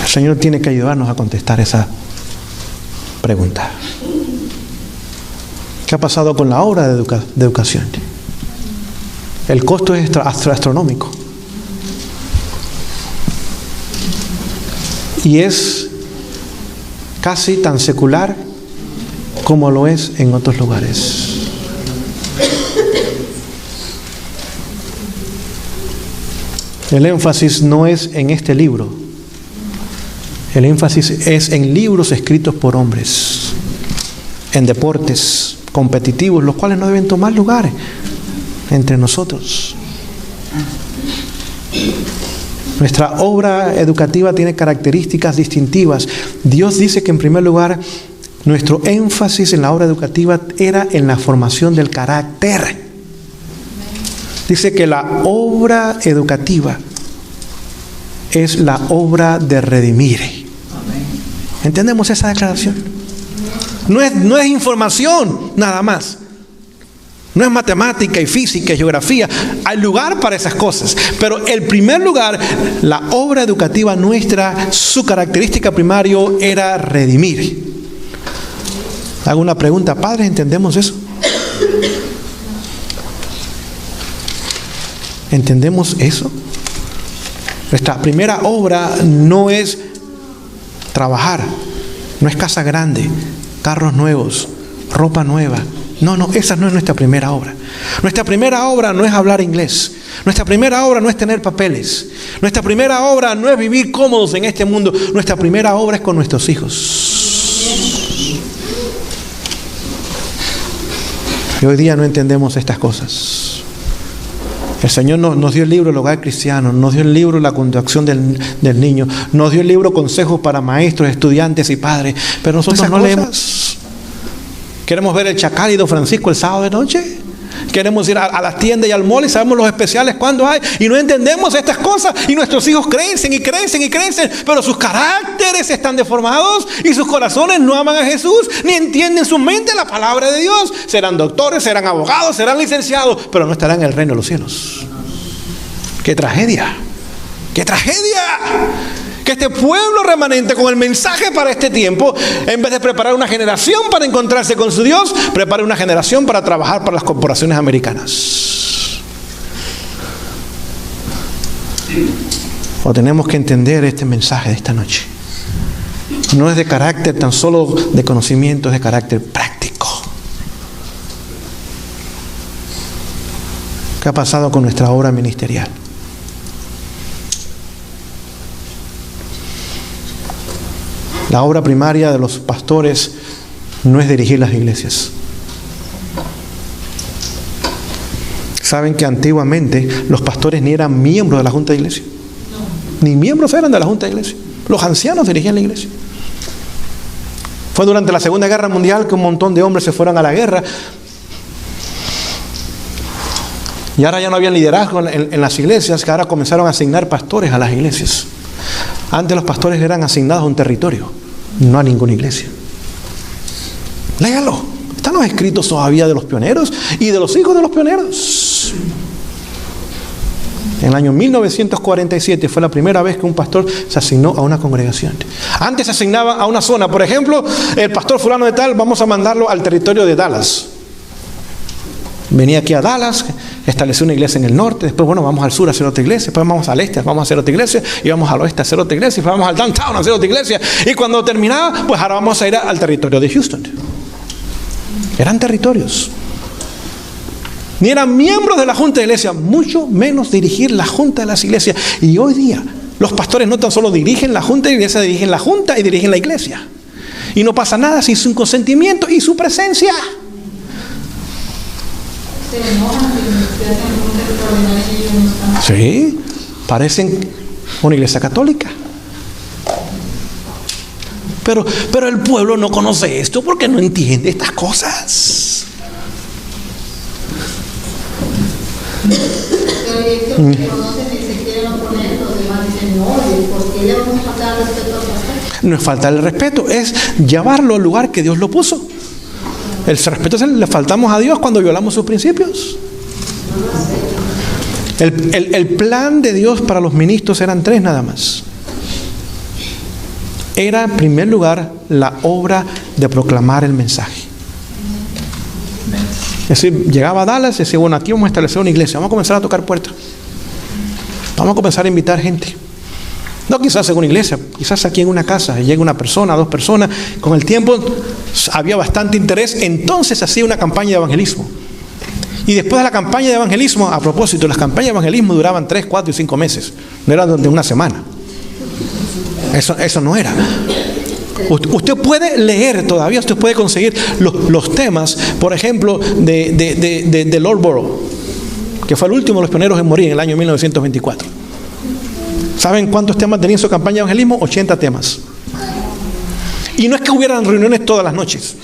Speaker 1: El Señor tiene que ayudarnos a contestar esa pregunta. ¿Qué ha pasado con la obra de educación? El costo es astronómico. Y es casi tan secular como lo es en otros lugares. El énfasis no es en este libro. El énfasis es en libros escritos por hombres, en deportes competitivos, los cuales no deben tomar lugar entre nosotros. Nuestra obra educativa tiene características distintivas. Dios dice que en primer lugar nuestro énfasis en la obra educativa era en la formación del carácter. Dice que la obra educativa es la obra de redimir. ¿Entendemos esa declaración? No es información nada más. No es matemática y física y geografía. Hay lugar para esas cosas. Pero en primer lugar, la obra educativa nuestra, su característica primaria era redimir. Hago una pregunta, padres, ¿entendemos eso? ¿Entendemos eso? Nuestra primera obra no es trabajar, no es casa grande, carros nuevos, ropa nueva. No, esa no es nuestra primera obra. Nuestra primera obra no es hablar inglés. Nuestra primera obra no es tener papeles. Nuestra primera obra no es vivir cómodos en este mundo. Nuestra primera obra es con nuestros hijos. Y hoy día no entendemos estas cosas. El Señor nos dio el libro El Hogar Cristiano, nos dio el libro La Conducción del Niño, nos dio el libro Consejos para Maestros, Estudiantes y Padres, pero nosotros no leemos. ¿Queremos ver el Chacal y Don Francisco el sábado de noche? Queremos ir a las tiendas y al mall y sabemos los especiales cuando hay y no entendemos estas cosas y nuestros hijos crecen y crecen y crecen, pero sus caracteres están deformados y sus corazones no aman a Jesús ni entienden su mente la palabra de Dios. Serán doctores, serán abogados, serán licenciados, pero no estarán en el reino de los cielos. ¡Qué tragedia! ¡Qué tragedia! Que este pueblo remanente con el mensaje para este tiempo, en vez de preparar una generación para encontrarse con su Dios, prepare una generación para trabajar para las corporaciones americanas. O tenemos que entender este mensaje de esta noche. No es de carácter tan solo de conocimiento, es de carácter práctico. ¿Qué ha pasado con nuestra obra ministerial? La obra primaria de los pastores no es dirigir las iglesias. Saben que antiguamente los pastores ni eran miembros de la junta de iglesia, ni miembros eran de la junta de iglesia. Los ancianos dirigían la iglesia. Fue durante la Segunda Guerra Mundial que un montón de hombres se fueron a la guerra Y ahora ya no había liderazgo en las iglesias, que ahora comenzaron a asignar pastores a las iglesias. Antes los pastores eran asignados a un territorio, no a ninguna iglesia. Léalo. Están los escritos todavía de los pioneros y de los hijos de los pioneros. En el año 1947 fue la primera vez que un pastor se asignó a una congregación. Antes se asignaba a una zona. Por ejemplo, el pastor fulano de tal, vamos a mandarlo al territorio de Dallas. Venía aquí a Dallas, estableció una iglesia en el norte, después vamos al sur a hacer otra iglesia, después vamos al este, vamos a hacer otra iglesia, y vamos al oeste a hacer otra iglesia, y después vamos al downtown a hacer otra iglesia. Y cuando terminaba, pues ahora vamos a ir al territorio de Houston. Eran territorios. Ni eran miembros de la junta de iglesia, mucho menos dirigir la junta de las iglesias. Y hoy día, los pastores no tan solo dirigen la junta de iglesia, dirigen la junta y dirigen la iglesia. Y no pasa nada sin su consentimiento y su presencia. Sí, parecen una iglesia católica. Pero el pueblo no conoce esto porque no entiende estas cosas.
Speaker 2: Pero no se quieren oponer, los demás dicen, no, ¿por qué le vamos a faltar el respeto al pastor?
Speaker 1: No es faltar el respeto, es llevarlo al lugar que Dios lo puso. El respeto le faltamos a Dios cuando violamos sus principios. El plan de Dios para los ministros eran 3 nada más. Era en primer lugar la obra de proclamar el mensaje. Es decir, llegaba a Dallas y decía, bueno, aquí vamos a establecer una iglesia, vamos a comenzar a tocar puertas. Vamos a comenzar a invitar gente. No quizás en una iglesia, quizás aquí en una casa, llega una persona, 2 personas. Con el tiempo había bastante interés, entonces hacía una campaña de evangelismo. Y después de la campaña de evangelismo, a propósito, las campañas de evangelismo duraban 3, 4 y 5 meses. No eran de una semana. Eso no era. Usted puede leer todavía, usted puede conseguir los temas, por ejemplo, de Loughborough, que fue el último de los pioneros en morir en el año 1924. ¿Saben cuántos temas tenía en su campaña de evangelismo? 80 temas. Y no es que hubieran reuniones todas las noches.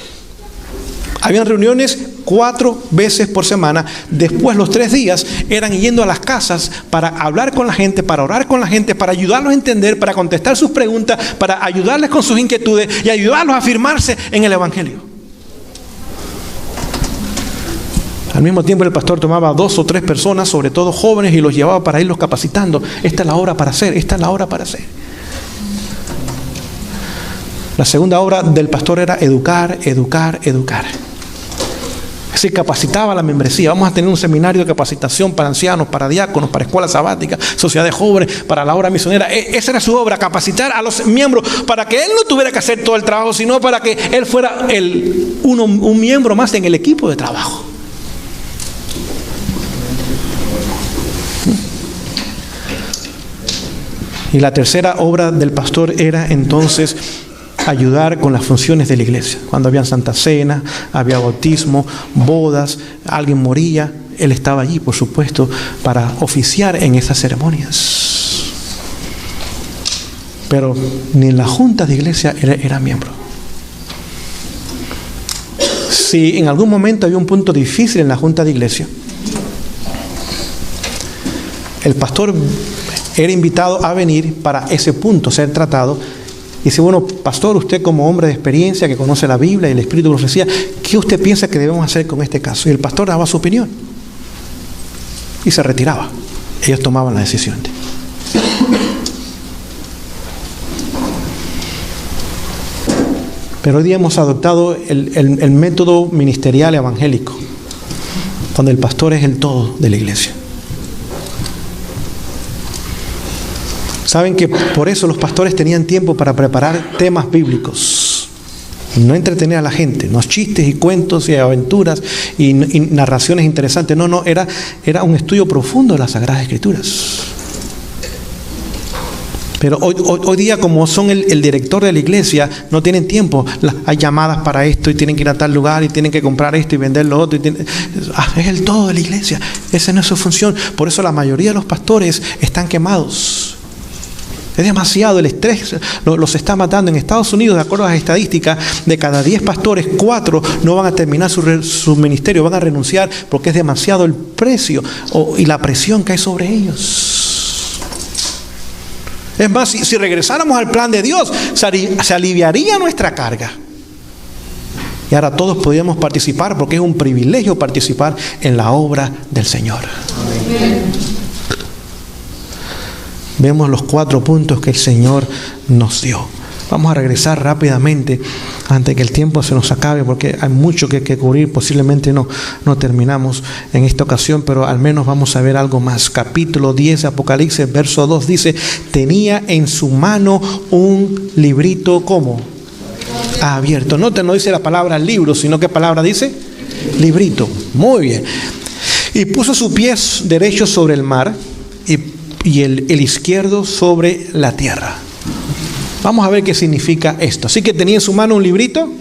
Speaker 1: Habían reuniones 4 veces por semana. Después, los 3 días, eran yendo a las casas para hablar con la gente, para orar con la gente, para ayudarlos a entender, para contestar sus preguntas, para ayudarles con sus inquietudes y ayudarlos a afirmarse en el evangelio. Al mismo tiempo, el pastor tomaba 2 o 3 personas, sobre todo jóvenes, y los llevaba para irlos capacitando. Esta es la hora para hacer, esta es la hora para hacer. La segunda obra del pastor era educar. Es decir, capacitaba a la membresía. Vamos a tener un seminario de capacitación para ancianos, para diáconos, para escuelas sabáticas, sociedad de jóvenes, para la obra misionera. Esa era su obra, capacitar a los miembros para que él no tuviera que hacer todo el trabajo, sino para que él fuera un miembro más en el equipo de trabajo. Y la tercera obra del pastor era entonces ayudar con las funciones de la iglesia. Cuando había Santa Cena, había bautismo, bodas, alguien moría, él estaba allí, por supuesto, para oficiar en esas ceremonias. Pero ni en la junta de iglesia era miembro. Si en algún momento había un punto difícil en la junta de iglesia, el pastor era invitado a venir para ese punto ser tratado. Y dice, bueno, pastor, usted como hombre de experiencia que conoce la Biblia y el Espíritu de profecía, ¿qué usted piensa que debemos hacer con este caso? Y el pastor daba su opinión y se retiraba. Ellos tomaban la decisión. Pero hoy día hemos adoptado el método ministerial evangélico, donde el pastor es el todo de la iglesia. Saben que por eso los pastores tenían tiempo para preparar temas bíblicos, no entretener a la gente, no chistes y cuentos y aventuras y narraciones interesantes. No, era un estudio profundo de las Sagradas Escrituras. Pero hoy día, como son el director de la iglesia, no tienen tiempo. Hay llamadas para esto y tienen que ir a tal lugar y tienen que comprar esto y vender lo otro. Es el todo de la iglesia. Esa no es su función. Por eso la mayoría de los pastores están quemados. Es demasiado, el estrés los está matando. En Estados Unidos, de acuerdo a las estadísticas, de cada 10 pastores, 4 no van a terminar su ministerio, van a renunciar porque es demasiado el precio y la presión que hay sobre ellos. Es más, si regresáramos al plan de Dios, se aliviaría nuestra carga. Y ahora todos podríamos participar porque es un privilegio participar en la obra del Señor. Amén. Vemos los 4 puntos que el Señor nos dio. Vamos a regresar rápidamente antes que el tiempo se nos acabe, porque hay mucho que cubrir. Posiblemente no terminamos en esta ocasión, pero al menos vamos a ver algo más. Capítulo 10 de Apocalipsis, verso 2 dice: tenía en su mano un librito, ¿cómo? Abierto. No dice la palabra libro, sino ¿qué palabra dice? Librito. Muy bien. Y puso sus pies derechos sobre el mar y el izquierdo sobre la tierra. Vamos a ver qué significa esto. Así que tenía en su mano un librito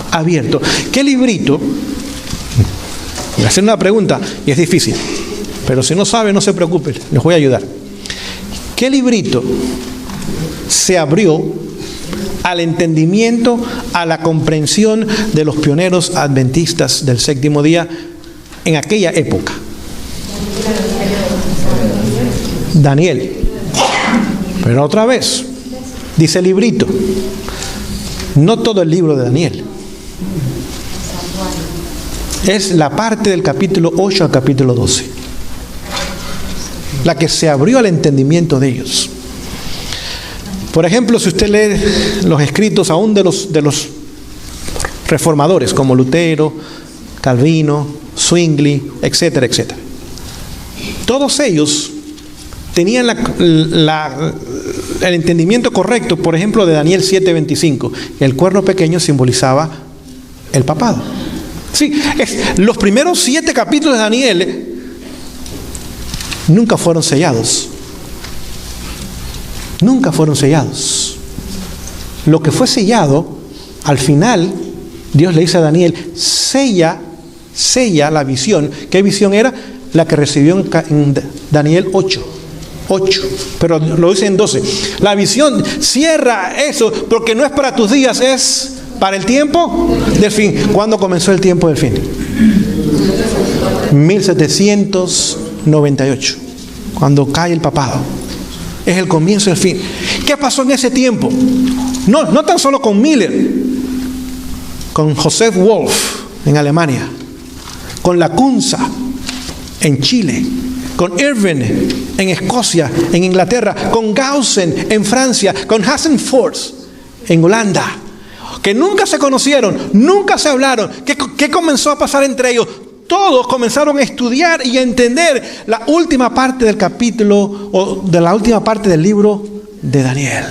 Speaker 1: abierto. ¿Qué librito? Voy a hacer una pregunta y es difícil, pero si no sabe, no se preocupe, les voy a ayudar. ¿Qué librito se abrió al entendimiento, a la comprensión de los pioneros adventistas del séptimo día en aquella época? Daniel. Pero otra vez, dice librito, no todo el libro de Daniel. Es la parte del capítulo 8 al capítulo 12, la que se abrió al entendimiento de ellos. Por ejemplo, si usted lee los escritos aún de los reformadores, como Lutero, Calvino, Zwingli, etcétera, etcétera, todos ellos tenían el entendimiento correcto, por ejemplo, de Daniel 7:25. El cuerno pequeño simbolizaba el papado. Sí, los primeros 7 capítulos de Daniel nunca fueron sellados. Nunca fueron sellados. Lo que fue sellado, al final, Dios le dice a Daniel: sella la visión. ¿Qué visión era? La que recibió en Daniel 8, pero lo dice en 12. La visión, cierra eso, porque no es para tus días, es para el tiempo del fin. ¿Cuándo comenzó el tiempo del fin? 1798, cuando cae el papado. Es el comienzo del fin. ¿Qué pasó en ese tiempo? No tan solo con Miller, con Joseph Wolf en Alemania, con Lacunza en Chile, con Irving en Escocia, en Inglaterra, con Gaussen en Francia, con Hassenford en Holanda, que nunca se conocieron, nunca se hablaron. ¿Qué comenzó a pasar entre ellos? Todos comenzaron a estudiar y a entender la última parte del capítulo, o de la última parte del libro de Daniel.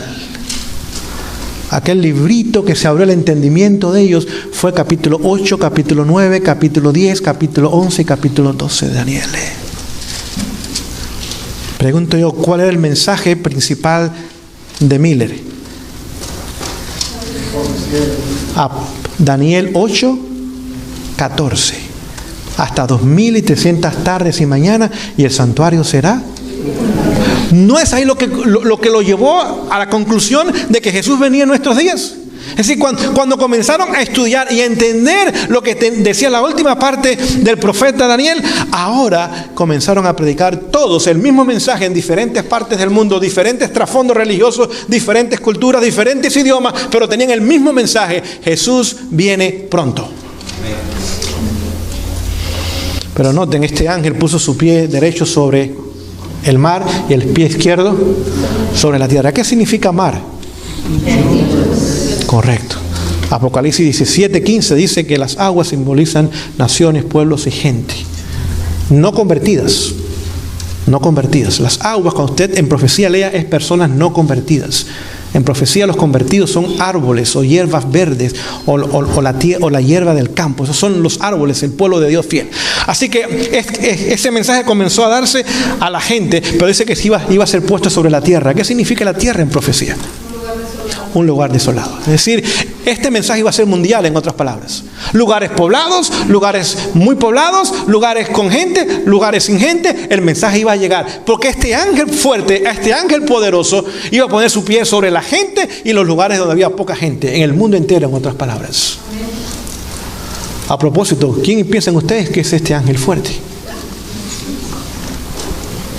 Speaker 1: Aquel librito que se abrió el entendimiento de ellos fue capítulo 8, capítulo 9, capítulo 10, capítulo 11 y capítulo 12 de Daniel. Pregunto yo, ¿cuál era el mensaje principal de Miller? Daniel 8, 14. Hasta 2300 tardes y mañanas, y el santuario será. ¿No es ahí lo que lo llevó a la conclusión de que Jesús venía en nuestros días? Es decir, cuando comenzaron a estudiar y a entender lo que decía la última parte del profeta Daniel, ahora comenzaron a predicar todos el mismo mensaje en diferentes partes del mundo, diferentes trasfondos religiosos, diferentes culturas, diferentes idiomas, pero tenían el mismo mensaje: Jesús viene pronto. Pero noten, este ángel puso su pie derecho sobre el mar y el pie izquierdo sobre la tierra. ¿Qué significa mar? Correcto. Apocalipsis 17:15 dice que las aguas simbolizan naciones, pueblos y gente. No convertidas. No convertidas. Las aguas, cuando usted en profecía lea, es personas no convertidas. En profecía los convertidos son árboles o hierbas verdes o la hierba del campo. Esos son los árboles, el pueblo de Dios fiel. Así que ese mensaje comenzó a darse a la gente, pero dice que iba a ser puesto sobre la tierra. ¿Qué significa la tierra en profecía? Un lugar desolado. Es decir, Este mensaje iba a ser mundial, en otras palabras. Lugares poblados, lugares muy poblados, lugares con gente, lugares sin gente. El mensaje iba a llegar. Porque este ángel fuerte, este ángel poderoso, iba a poner su pie sobre la gente y los lugares donde había poca gente. En el mundo entero, en otras palabras. A propósito, ¿quién piensan ustedes que es este ángel fuerte?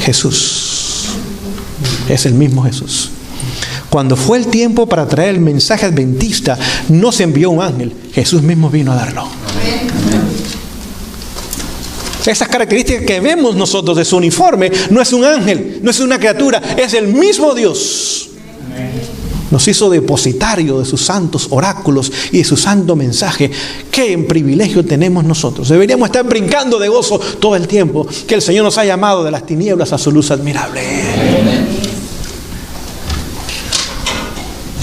Speaker 1: Jesús. Es el mismo Jesús. Cuando fue el tiempo para traer el mensaje adventista, no se envió un ángel. Jesús mismo vino a darlo. Esas características que vemos nosotros de su uniforme, no es un ángel, no es una criatura, es el mismo Dios. Nos hizo depositario de sus santos oráculos y de su santo mensaje. ¡Qué privilegio tenemos nosotros! Deberíamos estar brincando de gozo todo el tiempo, que el Señor nos ha llamado de las tinieblas a su luz admirable.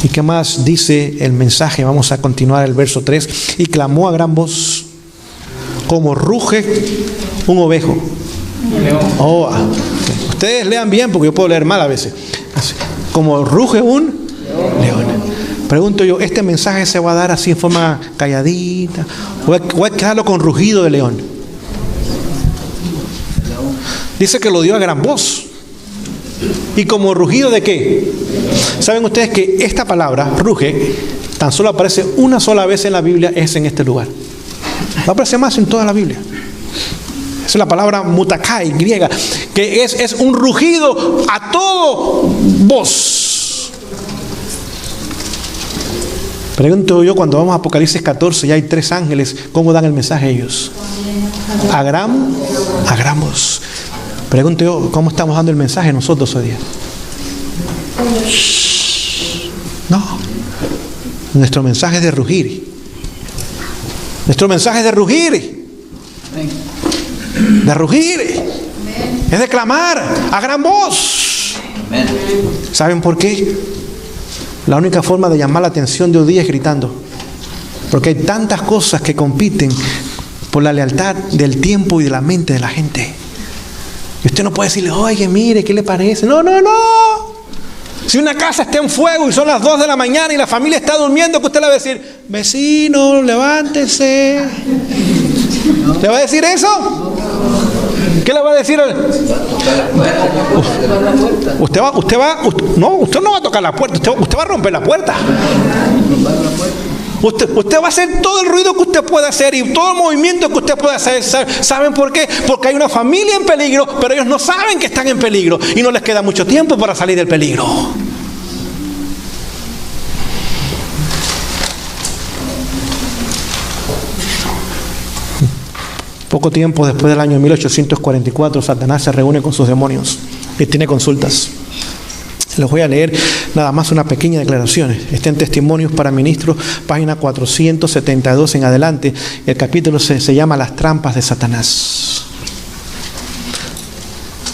Speaker 1: ¿Y qué más dice el mensaje? Vamos a continuar el verso 3. Y clamó a gran voz, como ruge un ovejo. Oh, ustedes lean bien, porque yo puedo leer mal a veces. Así, como ruge un león. Pregunto yo, ¿este mensaje se va a dar así en forma calladita? ¿O hay que darlo con rugido de león? Dice que lo dio a gran voz. ¿Y como rugido de qué? ¿Saben ustedes que esta palabra, ruge, tan solo aparece una sola vez en la Biblia? Es en este lugar. No aparece más en toda la Biblia. Es la palabra mutakai, griega, que es un rugido a todo voz. Pregunto yo, cuando vamos a Apocalipsis 14, ya hay 3 ángeles, ¿cómo dan el mensaje ellos? A gran voz. Pregunto yo, ¿cómo estamos dando el mensaje nosotros hoy día? No. Nuestro mensaje es de rugir. Nuestro mensaje es de rugir. De rugir. Es de clamar a gran voz. ¿Saben por qué? La única forma de llamar la atención de hoy día es gritando. Porque hay tantas cosas que compiten por la lealtad del tiempo y de la mente de la gente. Y usted no puede decirle, oye, mire, ¿qué le parece? No. Si una casa está en fuego y son las 2 de la mañana y la familia está durmiendo, que usted le va a decir, vecino, levántese. ¿Le va a decir eso? ¿Qué le va a decir? Usted no va a tocar la puerta, usted va a romper la puerta. Usted va a hacer todo el ruido que usted pueda hacer y todo el movimiento que usted pueda hacer. ¿Saben por qué? Porque hay una familia en peligro, pero ellos no saben que están en peligro y no les queda mucho tiempo para salir del peligro. Poco tiempo después del año 1844, Satanás se reúne con sus demonios y tiene consultas. Les voy a leer nada más una pequeña declaración. Está en Testimonios para Ministros, página 472 en adelante. El capítulo se llama Las trampas de Satanás.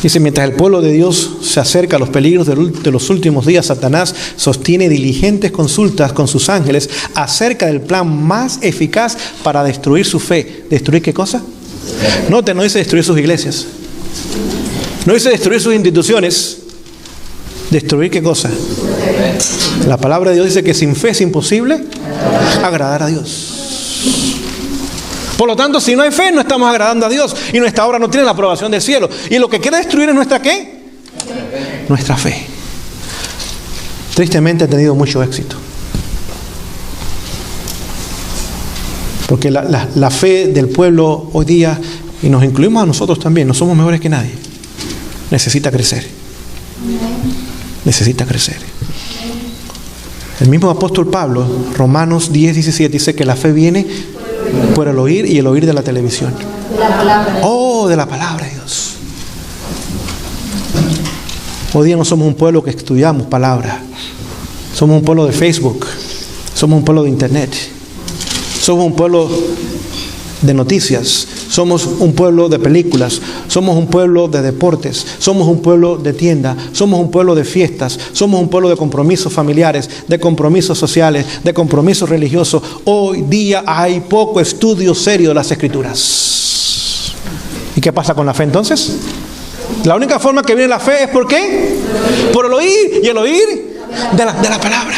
Speaker 1: Dice, mientras el pueblo de Dios se acerca a los peligros de los últimos días, Satanás sostiene diligentes consultas con sus ángeles acerca del plan más eficaz para destruir su fe. ¿Destruir qué cosa? Note, no dice destruir sus iglesias. No dice destruir sus instituciones. ¿Destruir qué cosa? La palabra de Dios dice que sin fe es imposible agradar a Dios. Por lo tanto, si no hay fe, no estamos agradando a Dios y nuestra obra no tiene la aprobación del cielo. Y lo que quiere destruir es nuestra ¿qué? Nuestra fe. Tristemente ha tenido mucho éxito. Porque la fe del pueblo hoy día, y nos incluimos a nosotros también, no somos mejores que nadie, necesita crecer. Necesita crecer. El mismo apóstol Pablo, Romanos 10:17, dice que la fe viene por el oír y el oír de la televisión. De la palabra de Dios. Hoy día no somos un pueblo que estudiamos palabra. Somos un pueblo de Facebook. Somos un pueblo de internet. Somos un pueblo de noticias. Somos un pueblo de películas. Somos un pueblo de deportes. Somos un pueblo de tienda. Somos un pueblo de fiestas. Somos un pueblo de compromisos familiares, de compromisos sociales, de compromisos religiosos. Hoy día hay poco estudio serio de las Escrituras. ¿Y qué pasa con la fe entonces? La única forma que viene la fe es ¿por qué? Por el oír, y el oír de la palabra.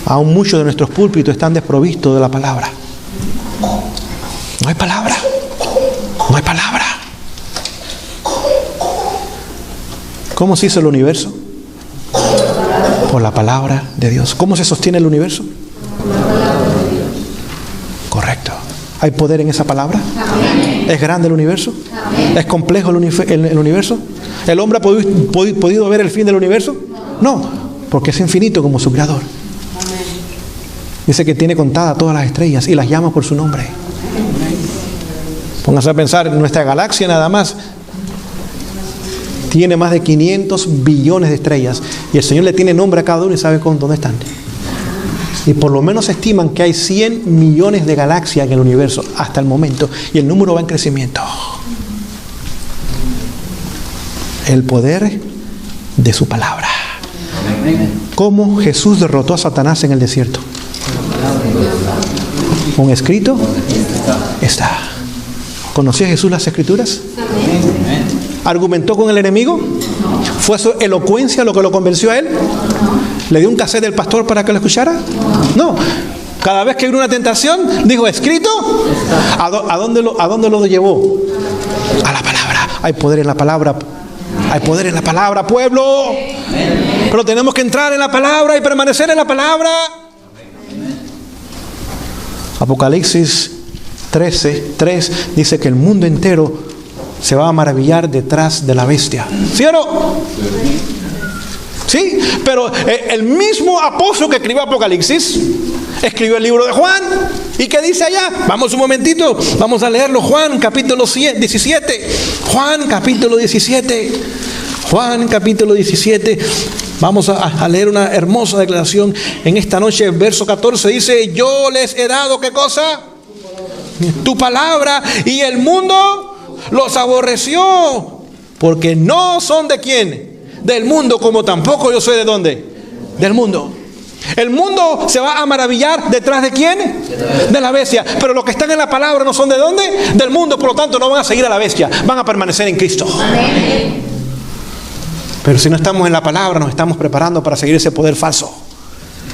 Speaker 1: Aún muchos de nuestros púlpitos están desprovistos de la palabra. No hay palabra. No hay palabra. ¿Cómo se hizo el universo? Por la palabra de Dios. ¿Cómo se sostiene el universo? Correcto. ¿Hay poder en esa palabra? ¿Es grande el universo? ¿Es complejo el universo? ¿El hombre ha podido ver el fin del universo? No, porque es infinito como su creador. Dice que tiene contadas todas las estrellas y las llama por su nombre. Pónganse a pensar, nuestra galaxia nada más tiene más de 500 billones de estrellas. Y el Señor le tiene nombre a cada uno y sabe dónde están. Y por lo menos estiman que hay 100 millones de galaxias en el universo hasta el momento. Y el número va en crecimiento. El poder de su palabra. ¿Cómo Jesús derrotó a Satanás en el desierto? Un escrito está. ¿Conocía Jesús las escrituras? ¿Argumentó con el enemigo? ¿Fue su elocuencia lo que lo convenció a él? ¿Le dio un cassette del pastor para que lo escuchara? No. Cada vez que vino una tentación, dijo, ¿escrito? ¿A dónde lo llevó? A la palabra. Hay poder en la palabra. Hay poder en la palabra, pueblo. Pero tenemos que entrar en la palabra y permanecer en la palabra. Apocalipsis 13:3 dice que el mundo entero se va a maravillar detrás de la bestia. ¿Sí o no? Sí, pero el mismo apóstol que escribió Apocalipsis escribió el libro de Juan. ¿Y qué dice allá? Vamos un momentito, vamos a leerlo. Juan capítulo 17. Juan capítulo 17. Juan capítulo 17. Vamos a leer una hermosa declaración en esta noche. Verso 14 dice, yo les he dado, ¿qué cosa? Tu palabra, y el mundo los aborreció, porque no son de quién, del mundo, como tampoco yo soy de dónde, del mundo. El mundo se va a maravillar detrás de quién, de la bestia, pero los que están en la palabra no son de dónde, del mundo, por lo tanto no van a seguir a la bestia, van a permanecer en Cristo. Amén. Pero si no estamos en la palabra, nos estamos preparando para seguir ese poder falso,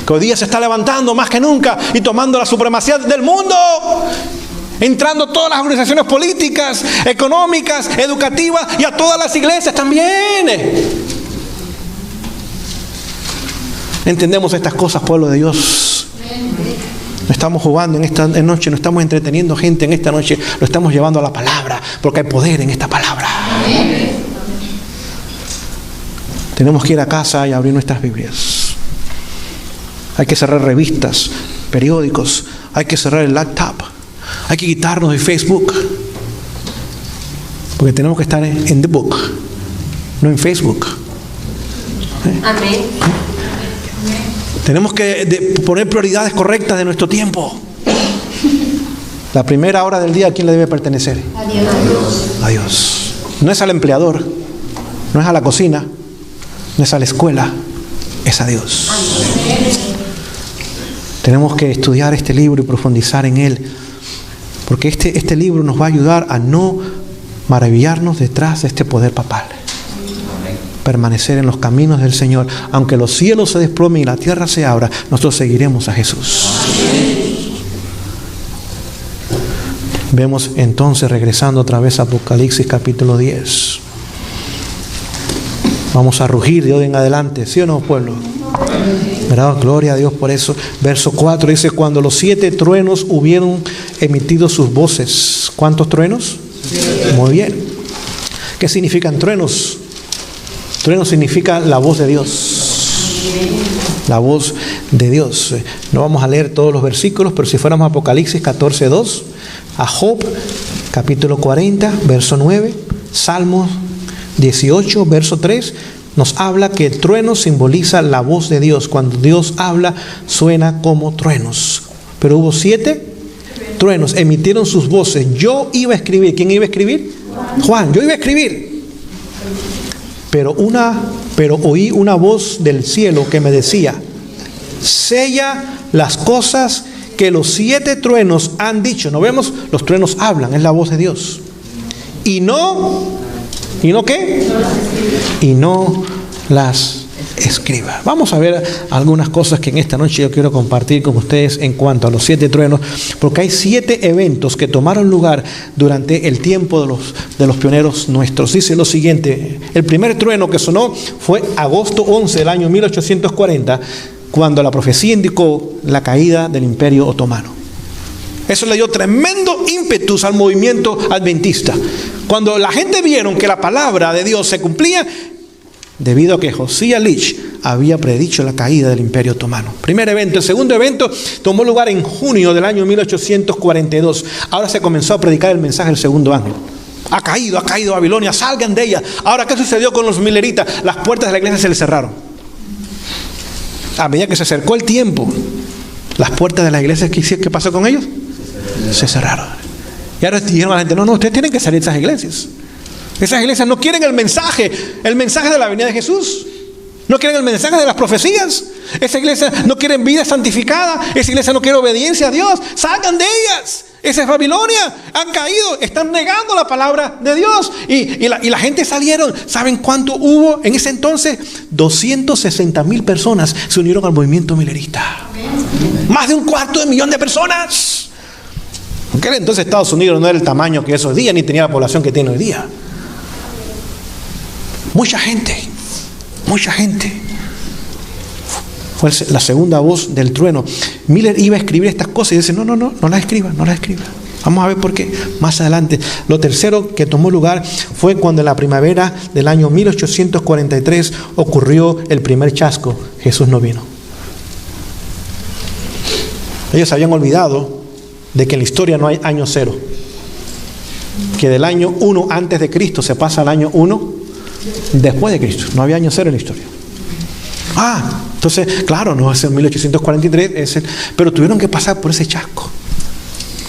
Speaker 1: que hoy día se está levantando más que nunca y tomando la supremacía del mundo, entrando todas las organizaciones políticas, económicas, educativas y a todas las iglesias también. Entendemos estas cosas, pueblo de Dios. No estamos jugando en esta noche, no estamos entreteniendo gente en esta noche, lo estamos llevando a la palabra, porque hay poder en esta palabra. Tenemos que ir a casa y abrir nuestras Biblias. Hay que cerrar revistas, periódicos, hay que cerrar el laptop. Hay que quitarnos de Facebook, porque tenemos que estar en the book, no en Facebook.
Speaker 3: Amén.
Speaker 1: Tenemos que poner prioridades correctas de nuestro tiempo. La primera hora del día, ¿a quién le debe pertenecer?
Speaker 2: A Dios.
Speaker 1: A Dios. No es al empleador, no es a la cocina, no es a la escuela, es a Dios. Tenemos que estudiar este libro y profundizar en él, porque este libro nos va a ayudar a no maravillarnos detrás de este poder papal. Permanecer en los caminos del Señor. Aunque los cielos se desplomen y la tierra se abra, nosotros seguiremos a Jesús. Vemos entonces, regresando otra vez a Apocalipsis capítulo 10. Vamos a rugir de hoy en adelante, ¿sí o no, pueblo? ¿Verdad? Gloria a Dios por eso. Verso 4 dice, cuando los 7 truenos hubieron emitido sus voces. ¿Cuántos truenos? 7. Muy bien. ¿Qué significan truenos? Trueno significa la voz de Dios. La voz de Dios. No vamos a leer todos los versículos, pero si fuéramos a Apocalipsis 14:2, a Job capítulo 40, verso 9, Salmos 18, verso 3, nos habla que el trueno simboliza la voz de Dios. Cuando Dios habla, suena como truenos. Pero hubo 7 truenos, emitieron sus voces. Yo iba a escribir. ¿Quién iba a escribir? Juan. Yo iba a escribir. Pero oí una voz del cielo que me decía, sella las cosas que los 7 truenos han dicho. ¿No vemos? Los truenos hablan, es la voz de Dios. ¿Y no qué? Y no las escriba. Vamos a ver algunas cosas que en esta noche yo quiero compartir con ustedes en cuanto a los 7 truenos, porque hay 7 eventos que tomaron lugar durante el tiempo de los pioneros nuestros. Dice lo siguiente: el primer trueno que sonó fue agosto 11 del año 1840, cuando la profecía indicó la caída del Imperio Otomano. Eso le dio tremendo ímpetus al movimiento adventista. Cuando la gente vieron que la palabra de Dios se cumplía, debido a que Josiah Leach había predicho la caída del Imperio Otomano. Primer evento. El segundo evento tomó lugar en junio del año 1842. Ahora se comenzó a predicar el mensaje del segundo ángel. Ha caído Babilonia, salgan de ella. Ahora, ¿qué sucedió con los milleritas? Las puertas de la iglesia se les cerraron. A medida que se acercó el tiempo, las puertas de la iglesia, ¿qué pasó con ellos? Se cerraron. Y ahora dijeron a la gente: no, ustedes tienen que salir de esas iglesias. Esas iglesias no quieren el mensaje de la venida de Jesús. No quieren el mensaje de las profecías. Esa iglesia no quiere vida santificada. Esa iglesia no quiere obediencia a Dios. Salgan de ellas. Esa es Babilonia. Han caído. Están negando la palabra de Dios. Y la gente salieron. ¿Saben cuánto hubo en ese entonces? 260,000 personas se unieron al movimiento millerista. Más de 250,000 de personas. En aquel entonces Estados Unidos no era el tamaño que es hoy día, ni tenía la población que tiene hoy día. Mucha gente. Fue la segunda voz del trueno. Miller iba a escribir estas cosas y dice: no las escriba. Vamos a ver por qué más adelante. Lo tercero que tomó lugar fue cuando en la primavera del año 1843 ocurrió el primer chasco. Jesús no vino. Ellos habían olvidado de que en la historia no hay año cero, que del año 1 antes de Cristo se pasa al año 1 después de Cristo. No había año cero en la historia. Entonces, claro, no es en 1843, pero tuvieron que pasar por ese chasco.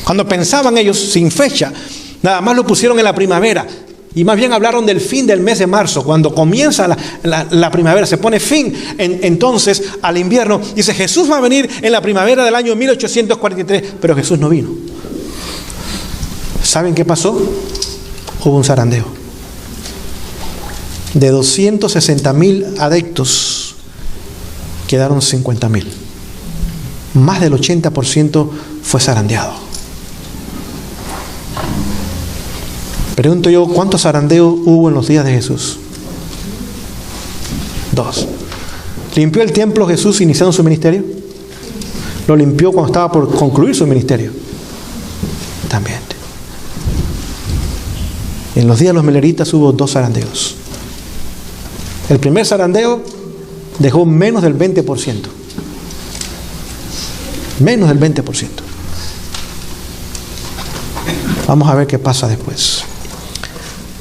Speaker 1: Cuando pensaban ellos sin fecha, nada más lo pusieron en la primavera. Y más bien hablaron del fin del mes de marzo, cuando comienza la primavera, se pone fin entonces al invierno. Dice: Jesús va a venir en la primavera del año 1843, pero Jesús no vino. ¿Saben qué pasó? Hubo un zarandeo. De 260,000 adeptos, quedaron 50,000. Más del 80% fue zarandeado. Pregunto yo: ¿cuántos zarandeos hubo en los días de Jesús? 2. ¿Limpió el templo Jesús iniciando su ministerio? ¿Lo limpió cuando estaba por concluir su ministerio? También. En los días de los mileritas hubo 2 zarandeos. El primer zarandeo dejó menos del 20%. Menos del 20%. Vamos a ver qué pasa después.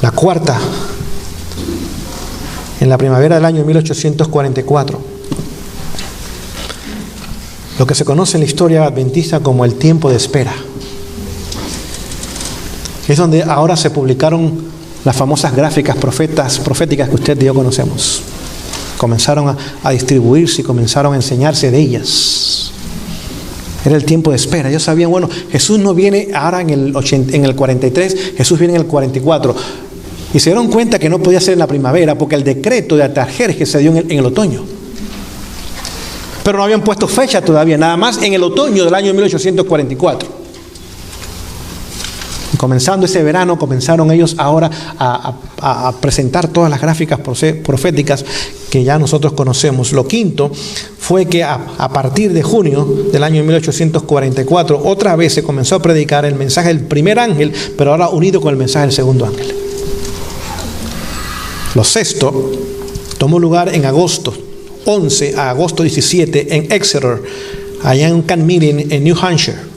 Speaker 1: La cuarta, en la primavera del año 1844, lo que se conoce en la historia adventista como el tiempo de espera. Es donde ahora se publicaron las famosas gráficas proféticas que usted y yo conocemos. Comenzaron a distribuirse y comenzaron a enseñarse de ellas. Era el tiempo de espera. Ellos sabían: Jesús no viene ahora en el 43, Jesús viene en el 44. Y se dieron cuenta que no podía ser en la primavera, porque el decreto de Artajerjes se dio en el otoño. Pero no habían puesto fecha todavía, nada más en el otoño del año 1844. Comenzando ese verano, comenzaron ellos ahora a presentar todas las gráficas proféticas que ya nosotros conocemos. Lo quinto fue que a partir de junio del año 1844, otra vez se comenzó a predicar el mensaje del primer ángel, pero ahora unido con el mensaje del segundo ángel. Lo sexto tomó lugar en agosto 11 a agosto 17 en Exeter, allá en Camp Meeting en New Hampshire.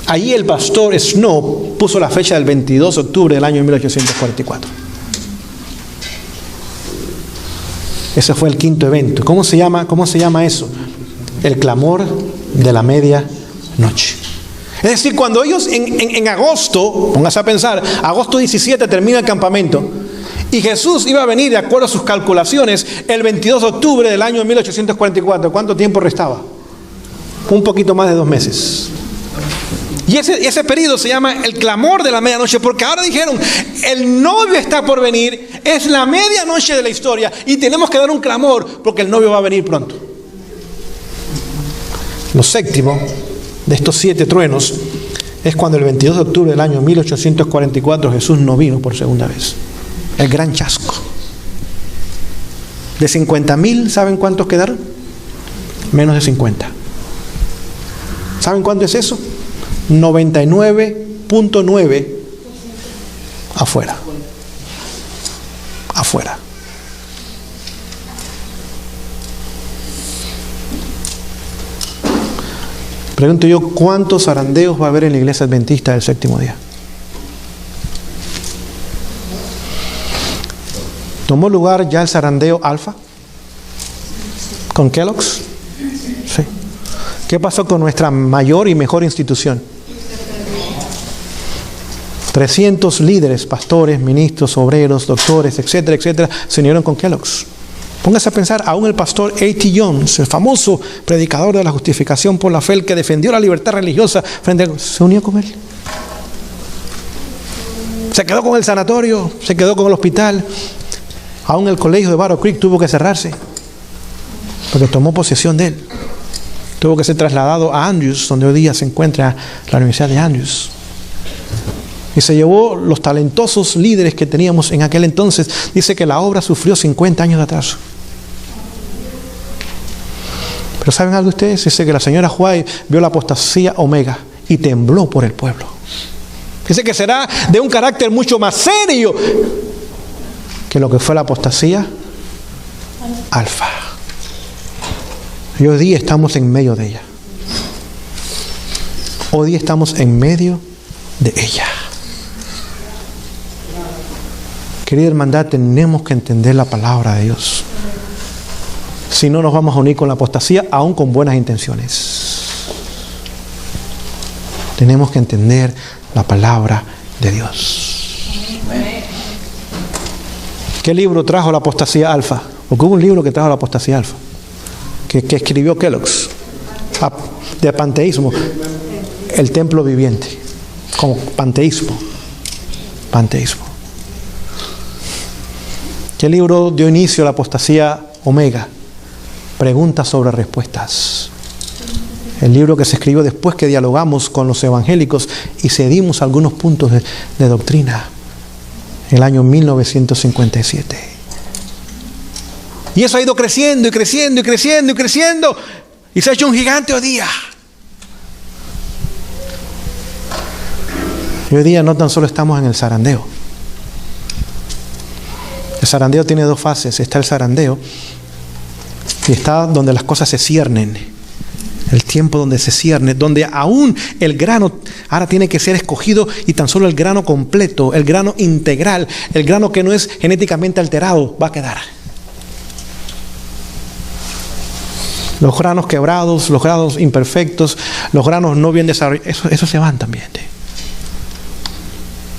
Speaker 1: Allí el pastor Snow puso la fecha del 22 de octubre del año 1844. Ese fue el quinto evento. ¿Cómo se llama eso? El clamor de la medianoche. Es decir, cuando ellos en agosto, póngase a pensar, agosto 17 termina el campamento, y Jesús iba a venir, de acuerdo a sus calculaciones, el 22 de octubre del año 1844. ¿Cuánto tiempo restaba? Un poquito más de 2 meses. Y ese periodo se llama el clamor de la medianoche, porque ahora dijeron, el novio está por venir, es la medianoche de la historia y tenemos que dar un clamor porque el novio va a venir pronto. Lo séptimo de estos 7 truenos es cuando el 22 de octubre del año 1844 Jesús no vino por segunda vez. El gran chasco. De 50,000, ¿saben cuántos quedaron? Menos de 50. ¿Saben cuánto es eso? 99.9 afuera. Afuera. Pregunto yo, ¿cuántos zarandeos va a haber en la iglesia adventista del séptimo día? ¿Tomó lugar ya el zarandeo alfa? ¿Con Kellogg's? Sí. ¿Qué pasó con nuestra mayor y mejor institución? 300 líderes, pastores, ministros, obreros, doctores, etcétera, etcétera, se unieron con Kellogg's. Póngase a pensar, aún el pastor A.T. Jones, el famoso predicador de la justificación por la fe, el que defendió la libertad religiosa, se unió con él. Se quedó con el sanatorio, se quedó con el hospital. Aún el colegio de Battle Creek tuvo que cerrarse, porque tomó posesión de él. Tuvo que ser trasladado a Andrews, donde hoy día se encuentra la Universidad de Andrews. Y se llevó los talentosos líderes que teníamos en aquel entonces. Dice que la obra sufrió 50 años de atraso. Pero ¿saben algo ustedes? Dice que la señora White vio la apostasía Omega y tembló por el pueblo. Dice que será de un carácter mucho más serio que lo que fue la apostasía Alfa. Y hoy día estamos en medio de ella. Hoy día estamos en medio de ella. Querida hermandad, tenemos que entender la palabra de Dios. Si no, nos vamos a unir con la apostasía, aún con buenas intenciones. Tenemos que entender la palabra de Dios. ¿Qué libro trajo la apostasía alfa? Porque hubo un libro que trajo la apostasía alfa, que escribió Kellogg's, de panteísmo, el templo viviente, como panteísmo. ¿Qué libro dio inicio a la apostasía Omega? Preguntas sobre respuestas. El libro que se escribió después que dialogamos con los evangélicos y cedimos algunos puntos de doctrina en el año 1957. Y eso ha ido creciendo y creciendo y creciendo y creciendo y se ha hecho un gigante hoy día. Y hoy día no tan solo estamos en el zarandeo. El zarandeo tiene 2 fases. Está el zarandeo y está donde las cosas se ciernen. El tiempo donde se cierne, donde aún el grano ahora tiene que ser escogido y tan solo el grano completo, el grano integral, el grano que no es genéticamente alterado, va a quedar. Los granos quebrados, los granos imperfectos, los granos no bien desarrollados, eso se van también.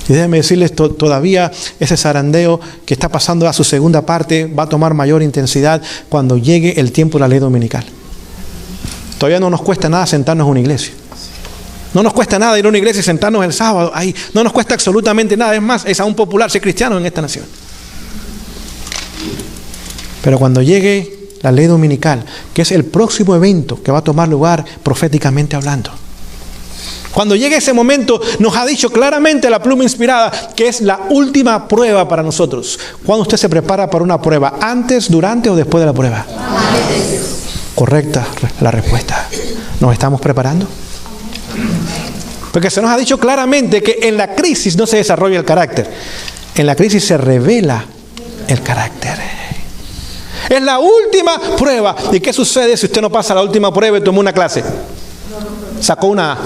Speaker 1: Y déjenme decirles, todavía ese zarandeo que está pasando a su segunda parte va a tomar mayor intensidad cuando llegue el tiempo de la ley dominical. Todavía no nos cuesta nada sentarnos en una iglesia. No nos cuesta nada ir a una iglesia y sentarnos el sábado ahí. No nos cuesta absolutamente nada. Es más, es aún popular ser cristiano en esta nación. Pero cuando llegue la ley dominical, que es el próximo evento que va a tomar lugar proféticamente hablando, cuando llegue ese momento, nos ha dicho claramente la pluma inspirada que es la última prueba para nosotros. ¿Cuándo usted se prepara para una prueba? ¿Antes, durante o después de la prueba? Correcta la respuesta. ¿Nos estamos preparando? Porque se nos ha dicho claramente que en la crisis no se desarrolla el carácter. En la crisis se revela el carácter. Es la última prueba. ¿Y qué sucede si usted no pasa la última prueba y tomó una clase? Sacó una A.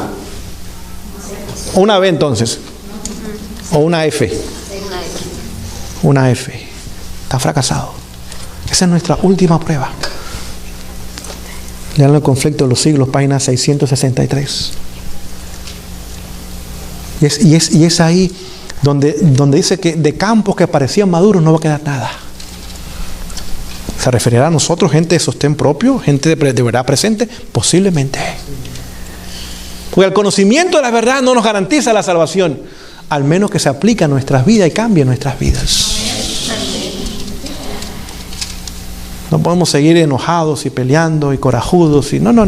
Speaker 1: O una B entonces. O una F. Una F. Está fracasado. Esa es nuestra última prueba. Lean el conflicto de los siglos, página 663. Y es ahí donde dice que de campos que parecían maduros no va a quedar nada. ¿Se referirá a nosotros, gente de sostén propio, gente de verdad presente? Posiblemente. Porque el conocimiento de la verdad no nos garantiza la salvación, al menos que se aplique a nuestras vidas y cambie nuestras vidas. No podemos seguir enojados y peleando y corajudos. No.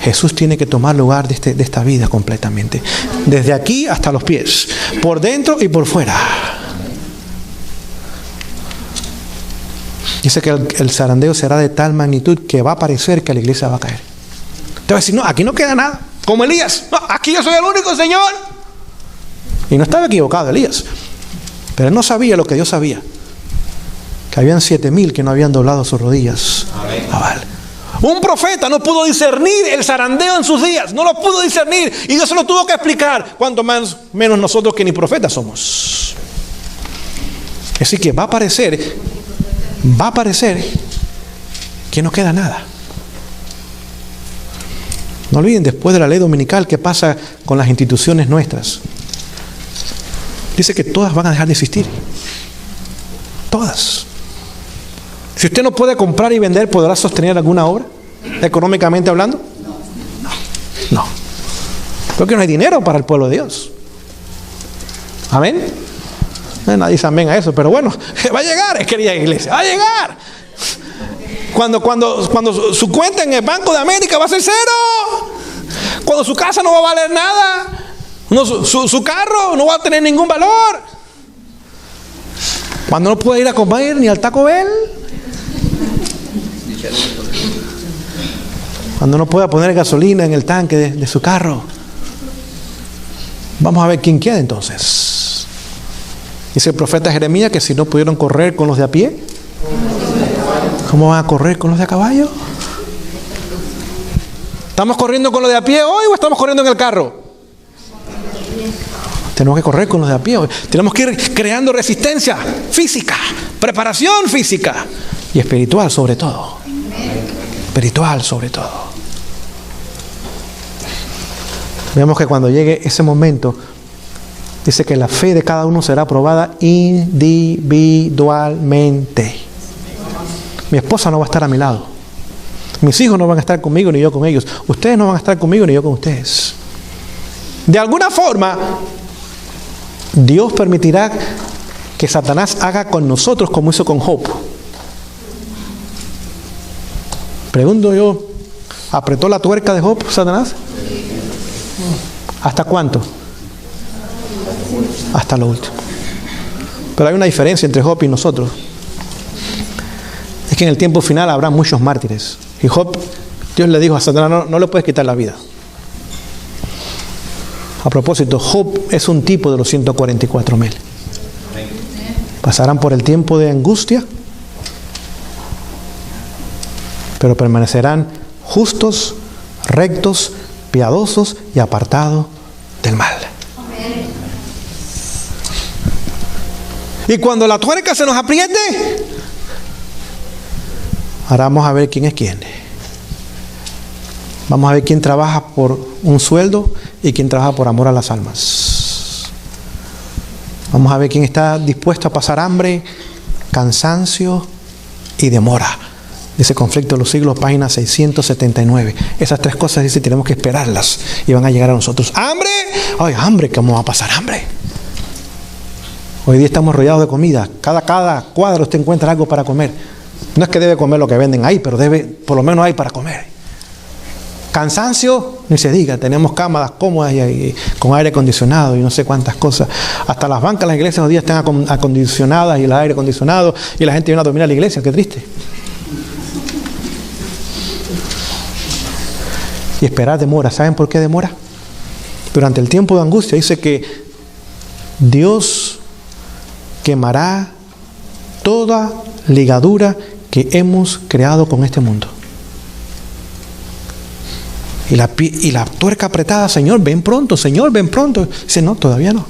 Speaker 1: Jesús tiene que tomar lugar de esta vida completamente. Desde aquí hasta los pies. Por dentro y por fuera. Dice que el zarandeo será de tal magnitud que va a parecer que la iglesia va a caer. Te va a decir, no, aquí no queda nada. Como Elías. No, aquí yo soy el único, Señor. Y no estaba equivocado Elías. Pero él no sabía lo que Dios sabía. Que habían 7,000 que no habían doblado sus rodillas a Baal. Un profeta no pudo discernir el zarandeo en sus días. No lo pudo discernir. Y Dios se lo tuvo que explicar. Cuanto menos nosotros que ni profetas somos. Así que va a parecer que no queda nada. No olviden, después de la ley dominical, ¿qué pasa con las instituciones nuestras? Dice que todas van a dejar de existir. Todas. Si usted no puede comprar y vender, ¿podrá sostener alguna obra? Económicamente hablando. No. Porque no hay dinero para el pueblo de Dios. Amén. Nadie dice amén a eso, pero bueno, va a llegar, querida iglesia, va a llegar. Cuando su cuenta en el Banco de América va a ser 0. Cuando su casa no va a valer nada. Su carro no va a tener ningún valor. Cuando no puede ir a comer ni al Taco Bell. Cuando no pueda poner gasolina en el tanque de su carro. Vamos a ver quién queda entonces. Dice el profeta Jeremías que si no pudieron correr con los de a pie, ¿cómo van a correr con los de a caballo? ¿Estamos corriendo con los de a pie hoy o estamos corriendo en el carro? Tenemos que correr con los de a pie. Tenemos que ir creando resistencia física, preparación física y espiritual sobre todo. Espiritual sobre todo. Veamos que cuando llegue ese momento, dice que la fe de cada uno será probada individualmente. Mi esposa no va a estar a mi lado. Mis hijos no van a estar conmigo ni yo con ellos. Ustedes no van a estar conmigo ni yo con ustedes. De alguna forma, Dios permitirá que Satanás haga con nosotros como hizo con Job. Pregunto yo, ¿apretó la tuerca de Job, Satanás? ¿Hasta cuánto? Hasta lo último. Pero hay una diferencia entre Job y nosotros. Es que en el tiempo final habrá muchos mártires. Y Job, Dios le dijo a Satanás, no le puedes quitar la vida. A propósito, Job es un tipo de los 144,000. Pasarán por el tiempo de angustia, pero permanecerán justos, rectos, piadosos y apartados del mal. Y cuando la tuerca se nos apriete, ahora vamos a ver quién es quién. Vamos a ver quién trabaja por un sueldo y quién trabaja por amor a las almas. Vamos a ver quién está dispuesto a pasar hambre, cansancio y demora. Ese conflicto de los siglos, página 679. Esas 3 cosas, dice, tenemos que esperarlas y van a llegar a nosotros. ¡Hambre! ¡Ay, hambre! ¿Cómo va a pasar hambre? Hoy día estamos rodeados de comida. Cada cuadro usted encuentra algo para comer. No es que debe comer lo que venden ahí, pero por lo menos hay para comer. Cansancio, ni se diga. Tenemos cámaras cómodas y con aire acondicionado y no sé cuántas cosas. Hasta las bancas, las iglesias hoy día están acondicionadas y el aire acondicionado y la gente viene a dormir a la iglesia. Qué triste. Y esperar demora. ¿Saben por qué demora? Durante el tiempo de angustia dice que Dios quemará toda ligadura que hemos creado con este mundo. Y la tuerca apretada, Señor, ven pronto, Señor, ven pronto. Dice, no, todavía no.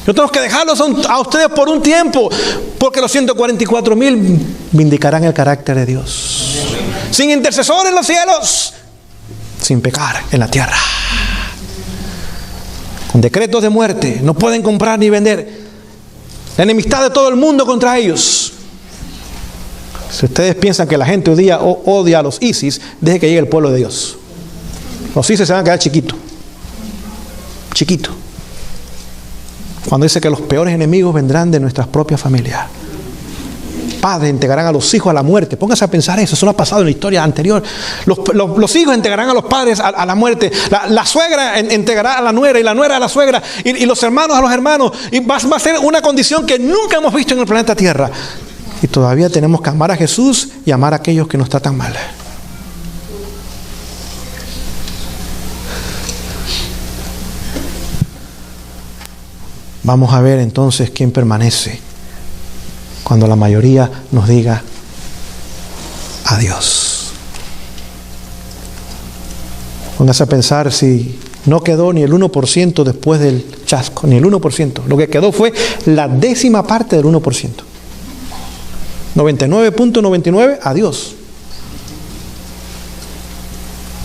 Speaker 1: Yo tengo que dejarlos a ustedes por un tiempo, porque los 144,000 vindicarán el carácter de Dios. Sin intercesor en los cielos, sin pecar en la tierra. Con decretos de muerte, no pueden comprar ni vender. La enemistad de todo el mundo contra ellos. Si ustedes piensan que la gente hoy día odia a los ISIS, deje que llegue el pueblo de Dios. Los hijos se van a quedar chiquitos. Chiquitos. Cuando dice que los peores enemigos vendrán de nuestras propias familias. Padres entregarán a los hijos a la muerte. Póngase a pensar eso no ha pasado en la historia anterior. Los hijos entregarán a los padres a la muerte. La suegra entregará a la nuera y la nuera a la suegra y los hermanos a los hermanos. Y va a ser una condición que nunca hemos visto en el planeta Tierra. Y todavía tenemos que amar a Jesús y amar a aquellos que nos tratan mal. Vamos a ver entonces quién permanece cuando la mayoría nos diga adiós. Póngase a pensar si no quedó ni el 1% después del chasco, ni el 1%. Lo que quedó fue la 10ª parte del 1%. 99.99, adiós.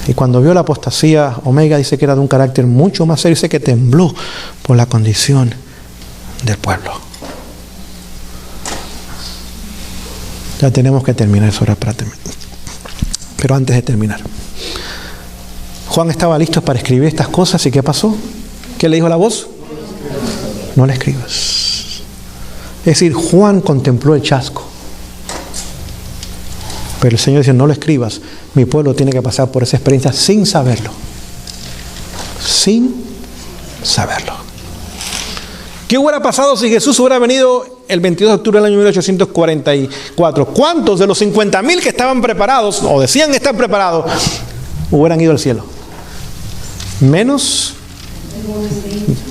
Speaker 1: Y cuando vio la apostasía, Omega dice que era de un carácter mucho más serio, dice que tembló por la condición del pueblo. Ya tenemos que terminar eso ahora prácticamente. Pero antes de terminar, Juan estaba listo para escribir estas cosas. ¿Y qué pasó? ¿Qué le dijo la voz? No la escribas. Es decir, Juan contempló el chasco. Pero el Señor dice, no lo escribas. Mi pueblo tiene que pasar por esa experiencia sin saberlo. Sin saberlo. ¿Qué hubiera pasado si Jesús hubiera venido el 22 de octubre del año 1844? ¿Cuántos de los 50,000 que estaban preparados, o decían estar preparados, hubieran ido al cielo? Menos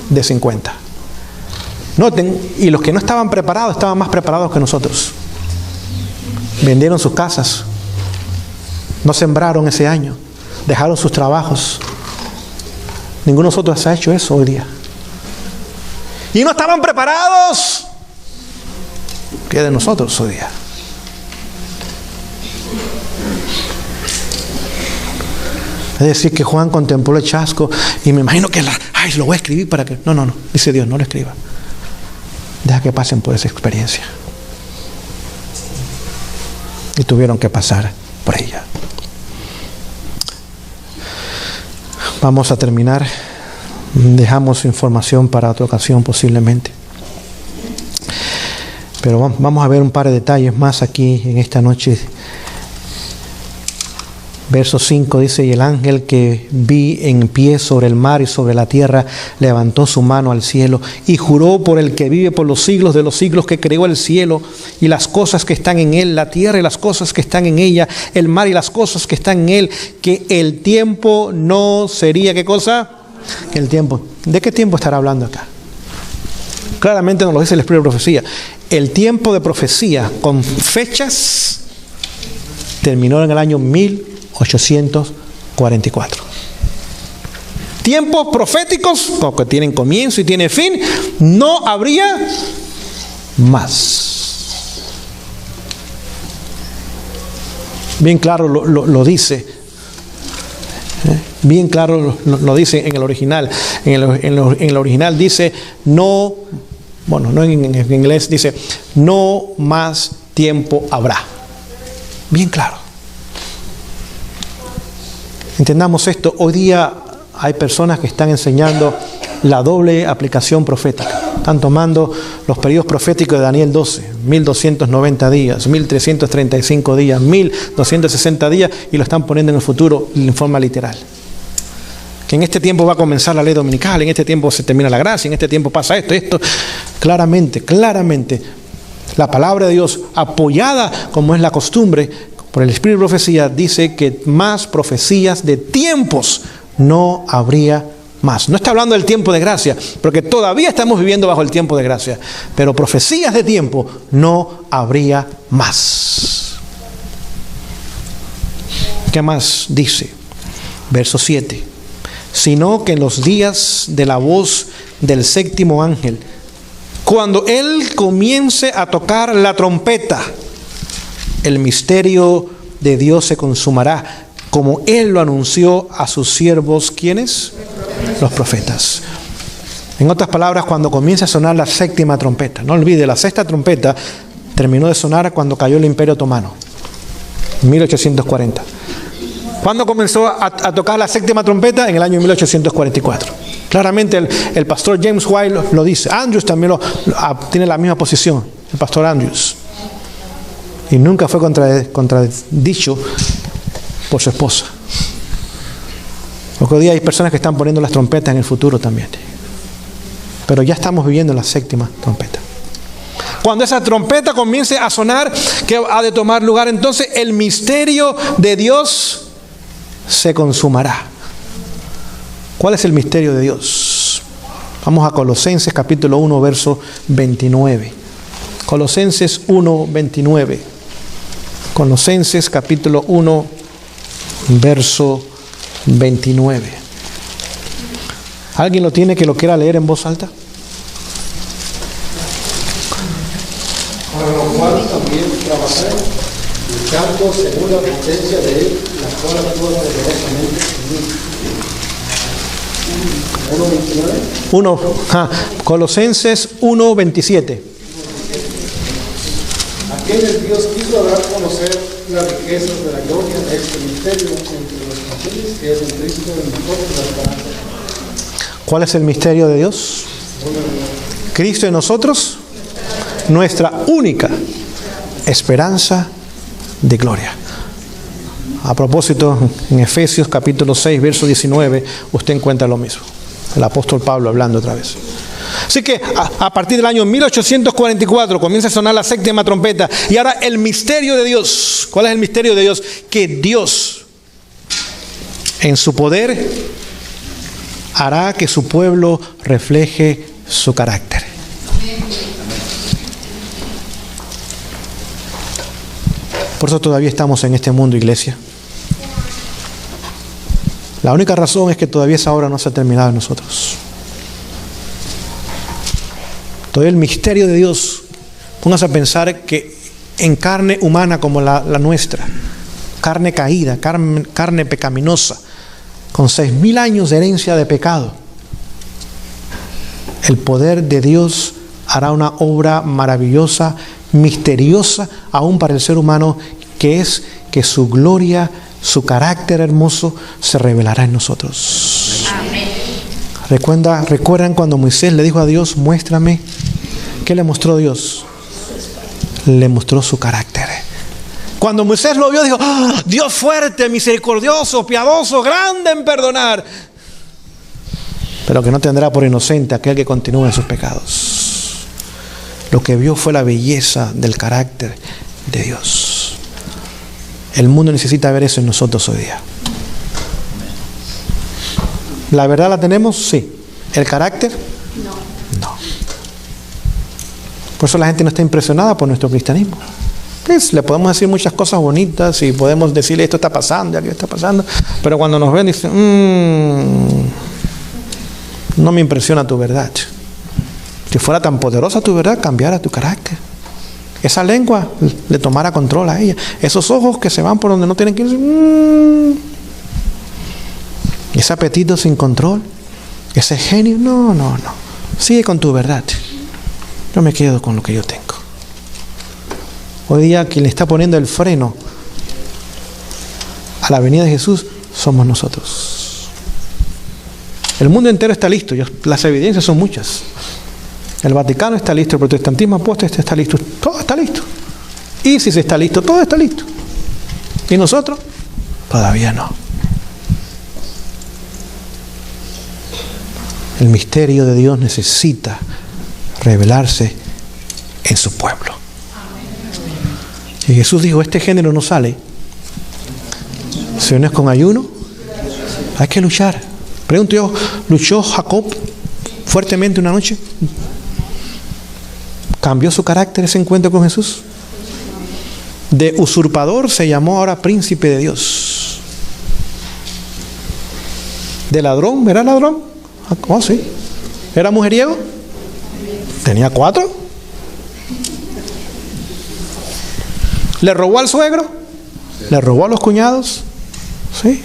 Speaker 1: de 50. Noten, y los que no estaban preparados estaban más preparados que nosotros. Vendieron sus casas, no sembraron ese año, dejaron sus trabajos. Ninguno de nosotros ha hecho eso hoy día. Y no estaban preparados. ¿Qué de nosotros hoy día? Es decir, que Juan contempló el chasco y me imagino que lo voy a escribir para que... No, dice Dios, no lo escriba. Deja que pasen por esa experiencia. Y tuvieron que pasar por ella. Vamos a terminar. Dejamos información para otra ocasión posiblemente. Pero vamos a ver un par de detalles más aquí en esta noche. Verso 5 dice, y el ángel que vi en pie sobre el mar y sobre la tierra levantó su mano al cielo y juró por el que vive por los siglos de los siglos, que creó el cielo y las cosas que están en él, la tierra y las cosas que están en ella, el mar y las cosas que están en él, que el tiempo no sería, ¿qué cosa? El tiempo. ¿De qué tiempo estará hablando acá? Claramente nos lo dice el Espíritu de profecía. El tiempo de profecía con fechas terminó en el año 1844. Tiempos proféticos, que tienen comienzo y tienen fin, no habría más. Bien claro lo dice. Bien claro lo dice en el original. En el original dice no, bueno, no en inglés, dice no más tiempo habrá. Bien claro. Entendamos esto. Hoy día hay personas que están enseñando la doble aplicación profética. Están tomando los periodos proféticos de Daniel 12, 1290 días, 1335 días, 1260 días, y lo están poniendo en el futuro en forma literal. Que en este tiempo va a comenzar la ley dominical, en este tiempo se termina la gracia, en este tiempo pasa esto. Claramente, la palabra de Dios, apoyada como es la costumbre por el Espíritu de profecía, dice que más profecías de tiempos no habría más. No está hablando del tiempo de gracia, porque todavía estamos viviendo bajo el tiempo de gracia, pero profecías de tiempo no habría más. ¿Qué más dice? Verso 7. Sino que en los días de la voz del séptimo ángel, cuando él comience a tocar la trompeta, el misterio de Dios se consumará, como él lo anunció a sus siervos. ¿Quiénes? Los profetas. En otras palabras, cuando comience a sonar la séptima trompeta. No olvide, la sexta trompeta terminó de sonar cuando cayó el Imperio Otomano, 1840. ¿Cuándo comenzó a tocar la séptima trompeta? En el año 1844. Claramente el pastor James White lo dice. Andrews también tiene la misma posición, el pastor Andrews. Y nunca fue contradicho por su esposa. Porque hoy día hay personas que están poniendo las trompetas en el futuro también. Pero ya estamos viviendo la séptima trompeta. Cuando esa trompeta comience a sonar, que ha de tomar lugar, entonces el misterio de Dios se consumará. ¿Cuál es el misterio de Dios? Vamos a Colosenses capítulo 1, verso 29. Colosenses 1, 29. Colosenses capítulo 1, verso 29. ¿Alguien lo tiene que lo quiera leer en voz alta?
Speaker 4: Para lo cual también trabajé, luchando según la potencia de Él, la cual actúa poderosamente en mí.
Speaker 1: 1, Colosenses 1, 27.
Speaker 4: A quienes Dios quiso dar a conocer las riquezas de la gloria de este misterio entre los gentiles, que es en Cristo en nosotros la esperanza.
Speaker 1: ¿Cuál es el misterio de Dios? Cristo en nosotros, nuestra única esperanza de gloria. A propósito, en Efesios capítulo 6, verso 19, usted encuentra lo mismo. El apóstol Pablo hablando otra vez. Así que a partir del año 1844 comienza a sonar la séptima trompeta. Y ahora el misterio de Dios. ¿Cuál es el misterio de Dios? Que Dios, en su poder, hará que su pueblo refleje su carácter. Por eso todavía estamos en este mundo, iglesia. La única razón es que todavía esa obra no se ha terminado en nosotros. Todavía el misterio de Dios, póngase a pensar que en carne humana como la nuestra, carne caída, carne pecaminosa, con 6,000 años de herencia de pecado, el poder de Dios hará una obra maravillosa, misteriosa, aún para el ser humano, que es que su gloria, su carácter hermoso se revelará en nosotros. Amén. ¿Recuerdan cuando Moisés le dijo a Dios, muéstrame? ¿Qué le mostró Dios? Le mostró su carácter. Cuando Moisés lo vio, dijo, ¡oh, Dios fuerte, misericordioso, piadoso, grande en perdonar! Pero que no tendrá por inocente aquel que continúa en sus pecados. Lo que vio fue la belleza del carácter de Dios. El mundo necesita ver eso en nosotros hoy día. ¿La verdad la tenemos? Sí. ¿El carácter? No. Por eso la gente no está impresionada por nuestro cristianismo. Pues, le podemos decir muchas cosas bonitas y podemos decirle esto está pasando, aquello está pasando, pero cuando nos ven dicen, no me impresiona tu verdad. Si fuera tan poderosa tu verdad, cambiara tu carácter. Esa lengua le tomara control a ella. Esos ojos que se van por donde no tienen que ir. Ese apetito sin control. Ese genio. No. Sigue con tu verdad. Yo me quedo con lo que yo tengo. Hoy día quien le está poniendo el freno a la venida de Jesús somos nosotros. El mundo entero está listo. Las evidencias son muchas. El Vaticano está listo, el protestantismo apóstata está listo, todo está listo. ISIS está listo, todo está listo. ¿Y nosotros? Todavía no. El misterio de Dios necesita revelarse en su pueblo. Y Jesús dijo, este género no sale. Si no es con ayuno, hay que luchar. Pregunto yo, ¿luchó Jacob fuertemente una noche? ¿Cambió su carácter ese encuentro con Jesús? De usurpador se llamó ahora príncipe de Dios. De ladrón, ¿era ladrón? Oh, sí. ¿Era mujeriego? Tenía 4. ¿Le robó al suegro? ¿Le robó a los cuñados? Sí.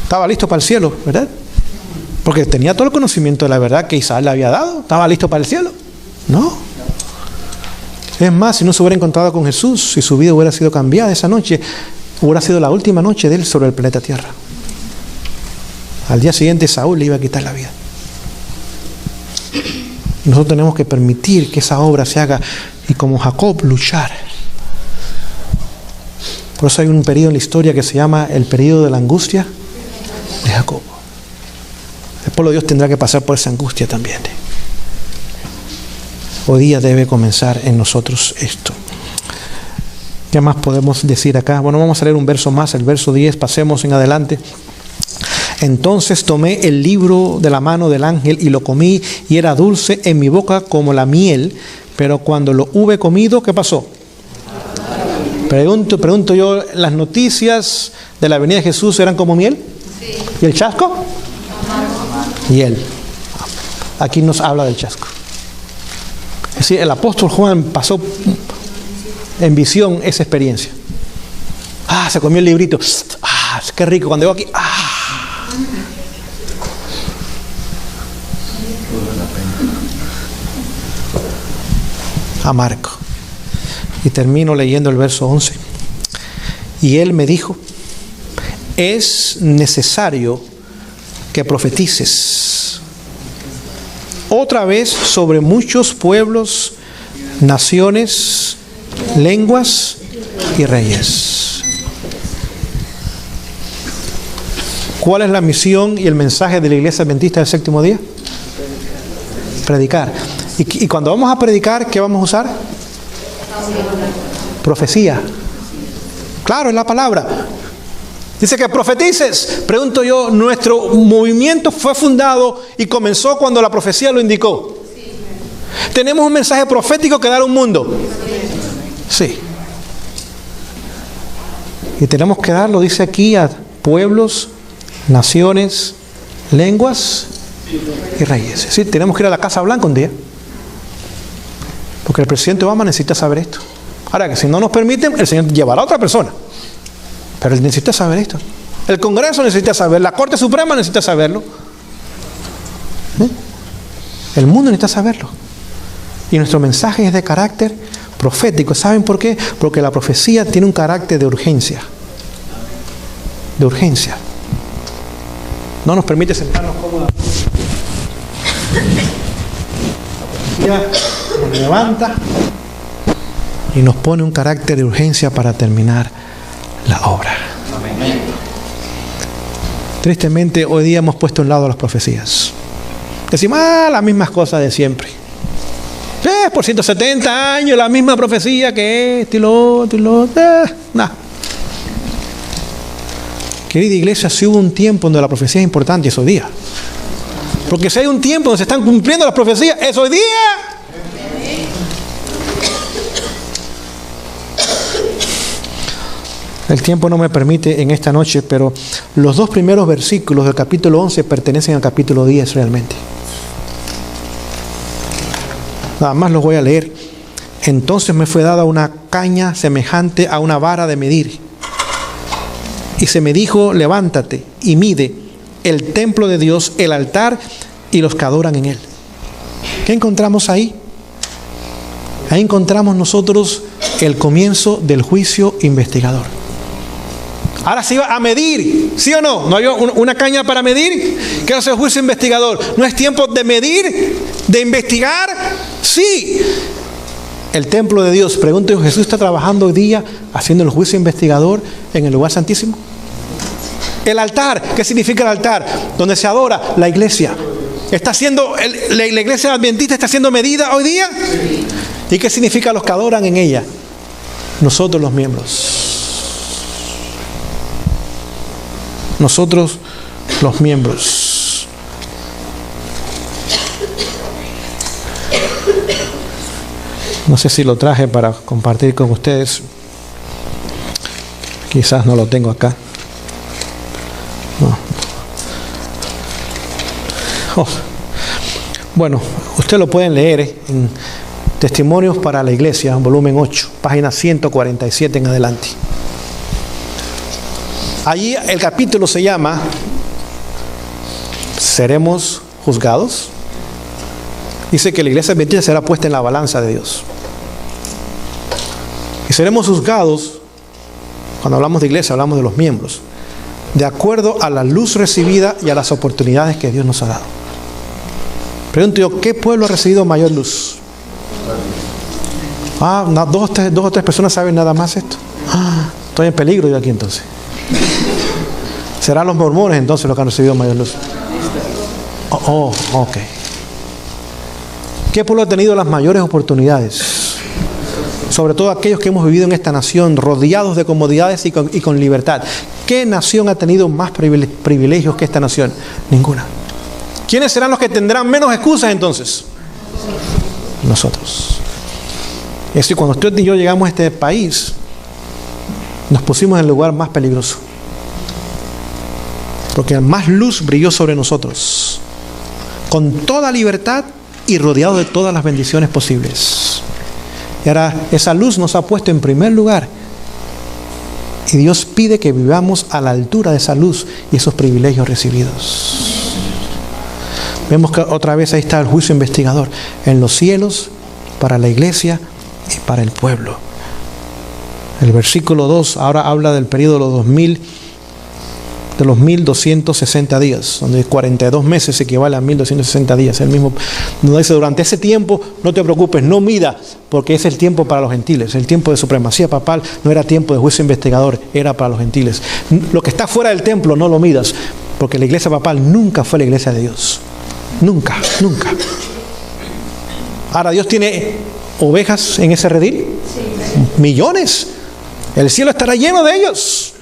Speaker 1: Estaba listo para el cielo, ¿verdad? Porque tenía todo el conocimiento de la verdad que Isaac le había dado. ¿Estaba listo para el cielo? No. Es más, si no se hubiera encontrado con Jesús, si su vida hubiera sido cambiada esa noche, Hubiera sido la última noche de él sobre el planeta Tierra. Al día siguiente Saúl le iba a quitar la vida. Nosotros tenemos que permitir que esa obra se haga y como Jacob luchar. Por eso hay un periodo en la historia que se llama el periodo de la angustia de Jacob. El pueblo de Dios tendrá que pasar por esa angustia también. Hoy día debe comenzar en nosotros esto. ¿Qué más podemos decir acá? Bueno, vamos a leer un verso más, el verso 10, pasemos en adelante. Entonces tomé el libro de la mano del ángel y lo comí, y era dulce en mi boca como la miel, pero cuando lo hube comido, ¿qué pasó? Pregunto yo, ¿las noticias de la venida de Jesús eran como miel? Sí. ¿Y el chasco? Y él. Aquí nos habla del chasco. Es decir, el apóstol Juan pasó en visión esa experiencia. Se comió el librito. Qué rico. Cuando llegó aquí, amargo. Y termino leyendo el verso 11. Y él me dijo: es necesario que profetices otra vez sobre muchos pueblos, naciones, lenguas y reyes. ¿Cuál es la misión y el mensaje de la Iglesia Adventista del Séptimo Día? Predicar. Y cuando vamos a predicar, ¿qué vamos a usar? Profecía. Claro, es la palabra. Dice que profetices. Pregunto yo, ¿nuestro movimiento fue fundado y comenzó cuando la profecía lo indicó? Sí. ¿Tenemos un mensaje profético que dar al mundo? Sí. Y tenemos que darlo, dice aquí, a pueblos, naciones, lenguas y reyes. Sí, tenemos que ir a la Casa Blanca un día. Porque el presidente Obama necesita saber esto. Ahora, que si no nos permiten, el Señor llevará a otra persona. Pero él necesita saber esto. El Congreso necesita saber. La Corte Suprema necesita saberlo. El mundo necesita saberlo. Y nuestro mensaje es de carácter profético. ¿Saben por qué? Porque la profecía tiene un carácter de urgencia. De urgencia. No nos permite sentarnos cómodamente. La profecía nos levanta y nos pone un carácter de urgencia para terminar la obra. Tristemente, hoy día hemos puesto a un lado las profecías. Decimos, las mismas cosas de siempre. Por 170 años, la misma profecía que esto y lo otro. Nada. Querida iglesia, si hubo un tiempo donde la profecía es importante, es hoy día. Porque si hay un tiempo donde se están cumpliendo las profecías, es hoy día. El tiempo no me permite en esta noche, pero los dos primeros versículos del capítulo 11 pertenecen al capítulo 10 realmente. Nada más los voy a leer. Entonces me fue dada una caña semejante a una vara de medir. Y se me dijo, levántate y mide el templo de Dios, el altar y los que adoran en él. ¿Qué encontramos ahí? Ahí encontramos nosotros el comienzo del juicio investigador. Ahora se iba a medir, ¿sí o no? ¿No hay una caña para medir? ¿Qué es el juicio investigador? ¿No es tiempo de medir, de investigar? Sí. El templo de Dios, pregunto yo, ¿Jesús está trabajando hoy día haciendo el juicio investigador en el lugar santísimo? El altar, ¿qué significa el altar? Donde se adora la iglesia. ¿Está siendo, la iglesia adventista está siendo medida hoy día? ¿Y qué significa los que adoran en ella? Nosotros los miembros. Nosotros los miembros. No sé si lo traje para compartir con ustedes. Quizás no lo tengo acá. No. Bueno, ustedes lo pueden leer en Testimonios para la Iglesia, volumen 8, página 147 en adelante. Allí el capítulo se llama ¿Seremos juzgados? Dice que la iglesia adventista será puesta en la balanza de Dios. Y seremos juzgados Cuando hablamos de iglesia, hablamos de los miembros. De acuerdo a la luz recibida y a las oportunidades que Dios nos ha dado. Pregunto yo, ¿qué pueblo ha recibido mayor luz? Dos o tres personas saben nada más esto. Estoy en peligro yo aquí entonces. ¿Serán los mormones entonces los que han recibido mayor luz? Ok. ¿Qué pueblo ha tenido las mayores oportunidades? Sobre todo aquellos que hemos vivido en esta nación, rodeados de comodidades y con libertad. ¿Qué nación ha tenido más privilegios que esta nación? Ninguna. ¿Quiénes serán los que tendrán menos excusas entonces? Nosotros. Es decir, cuando usted y yo llegamos a este país, nos pusimos en el lugar más peligroso. Porque más luz brilló sobre nosotros. Con toda libertad y rodeado de todas las bendiciones posibles. Y ahora esa luz nos ha puesto en primer lugar. Y Dios pide que vivamos a la altura de esa luz y esos privilegios recibidos. Vemos que otra vez ahí está el juicio investigador. En los cielos, para la iglesia y para el pueblo. El versículo 2 ahora habla del periodo de los 1260 días, donde 42 meses equivale a 1260 días. El mismo nos dice, durante ese tiempo no te preocupes, no mida, porque es el tiempo para los gentiles. El tiempo de supremacía papal no era tiempo de juicio investigador, era para los gentiles. Lo que está fuera del templo no lo midas, porque la iglesia papal nunca fue la iglesia de Dios. Nunca. Ahora, Dios tiene ovejas en ese redil. Millones. El cielo estará lleno de ellos.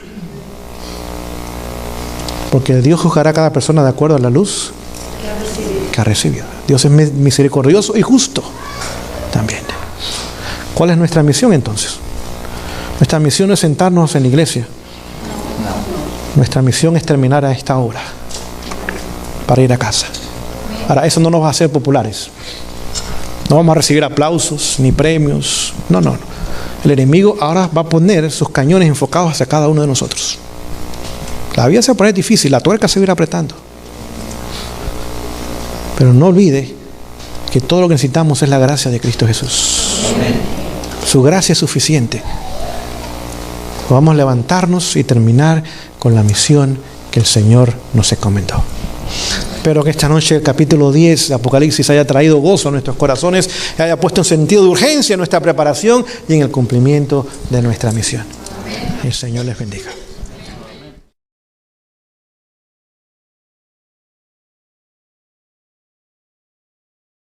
Speaker 1: Porque Dios juzgará a cada persona de acuerdo a la luz que ha recibido. Dios es misericordioso y justo también. ¿Cuál es nuestra misión entonces? Nuestra misión no es sentarnos en la iglesia. Nuestra misión es terminar a esta hora para ir a casa. Ahora, eso no nos va a hacer populares. No vamos a recibir aplausos ni premios. No. El enemigo ahora va a poner sus cañones enfocados hacia cada uno de nosotros. La vida se va a poner difícil, la tuerca se va a ir apretando. Pero no olvide que todo lo que necesitamos es la gracia de Cristo Jesús. Su gracia es suficiente. Vamos a levantarnos y terminar con la misión que el Señor nos encomendó. Espero que esta noche el capítulo 10 de Apocalipsis haya traído gozo a nuestros corazones, haya puesto un sentido de urgencia en nuestra preparación y en el cumplimiento de nuestra misión. El Señor les bendiga.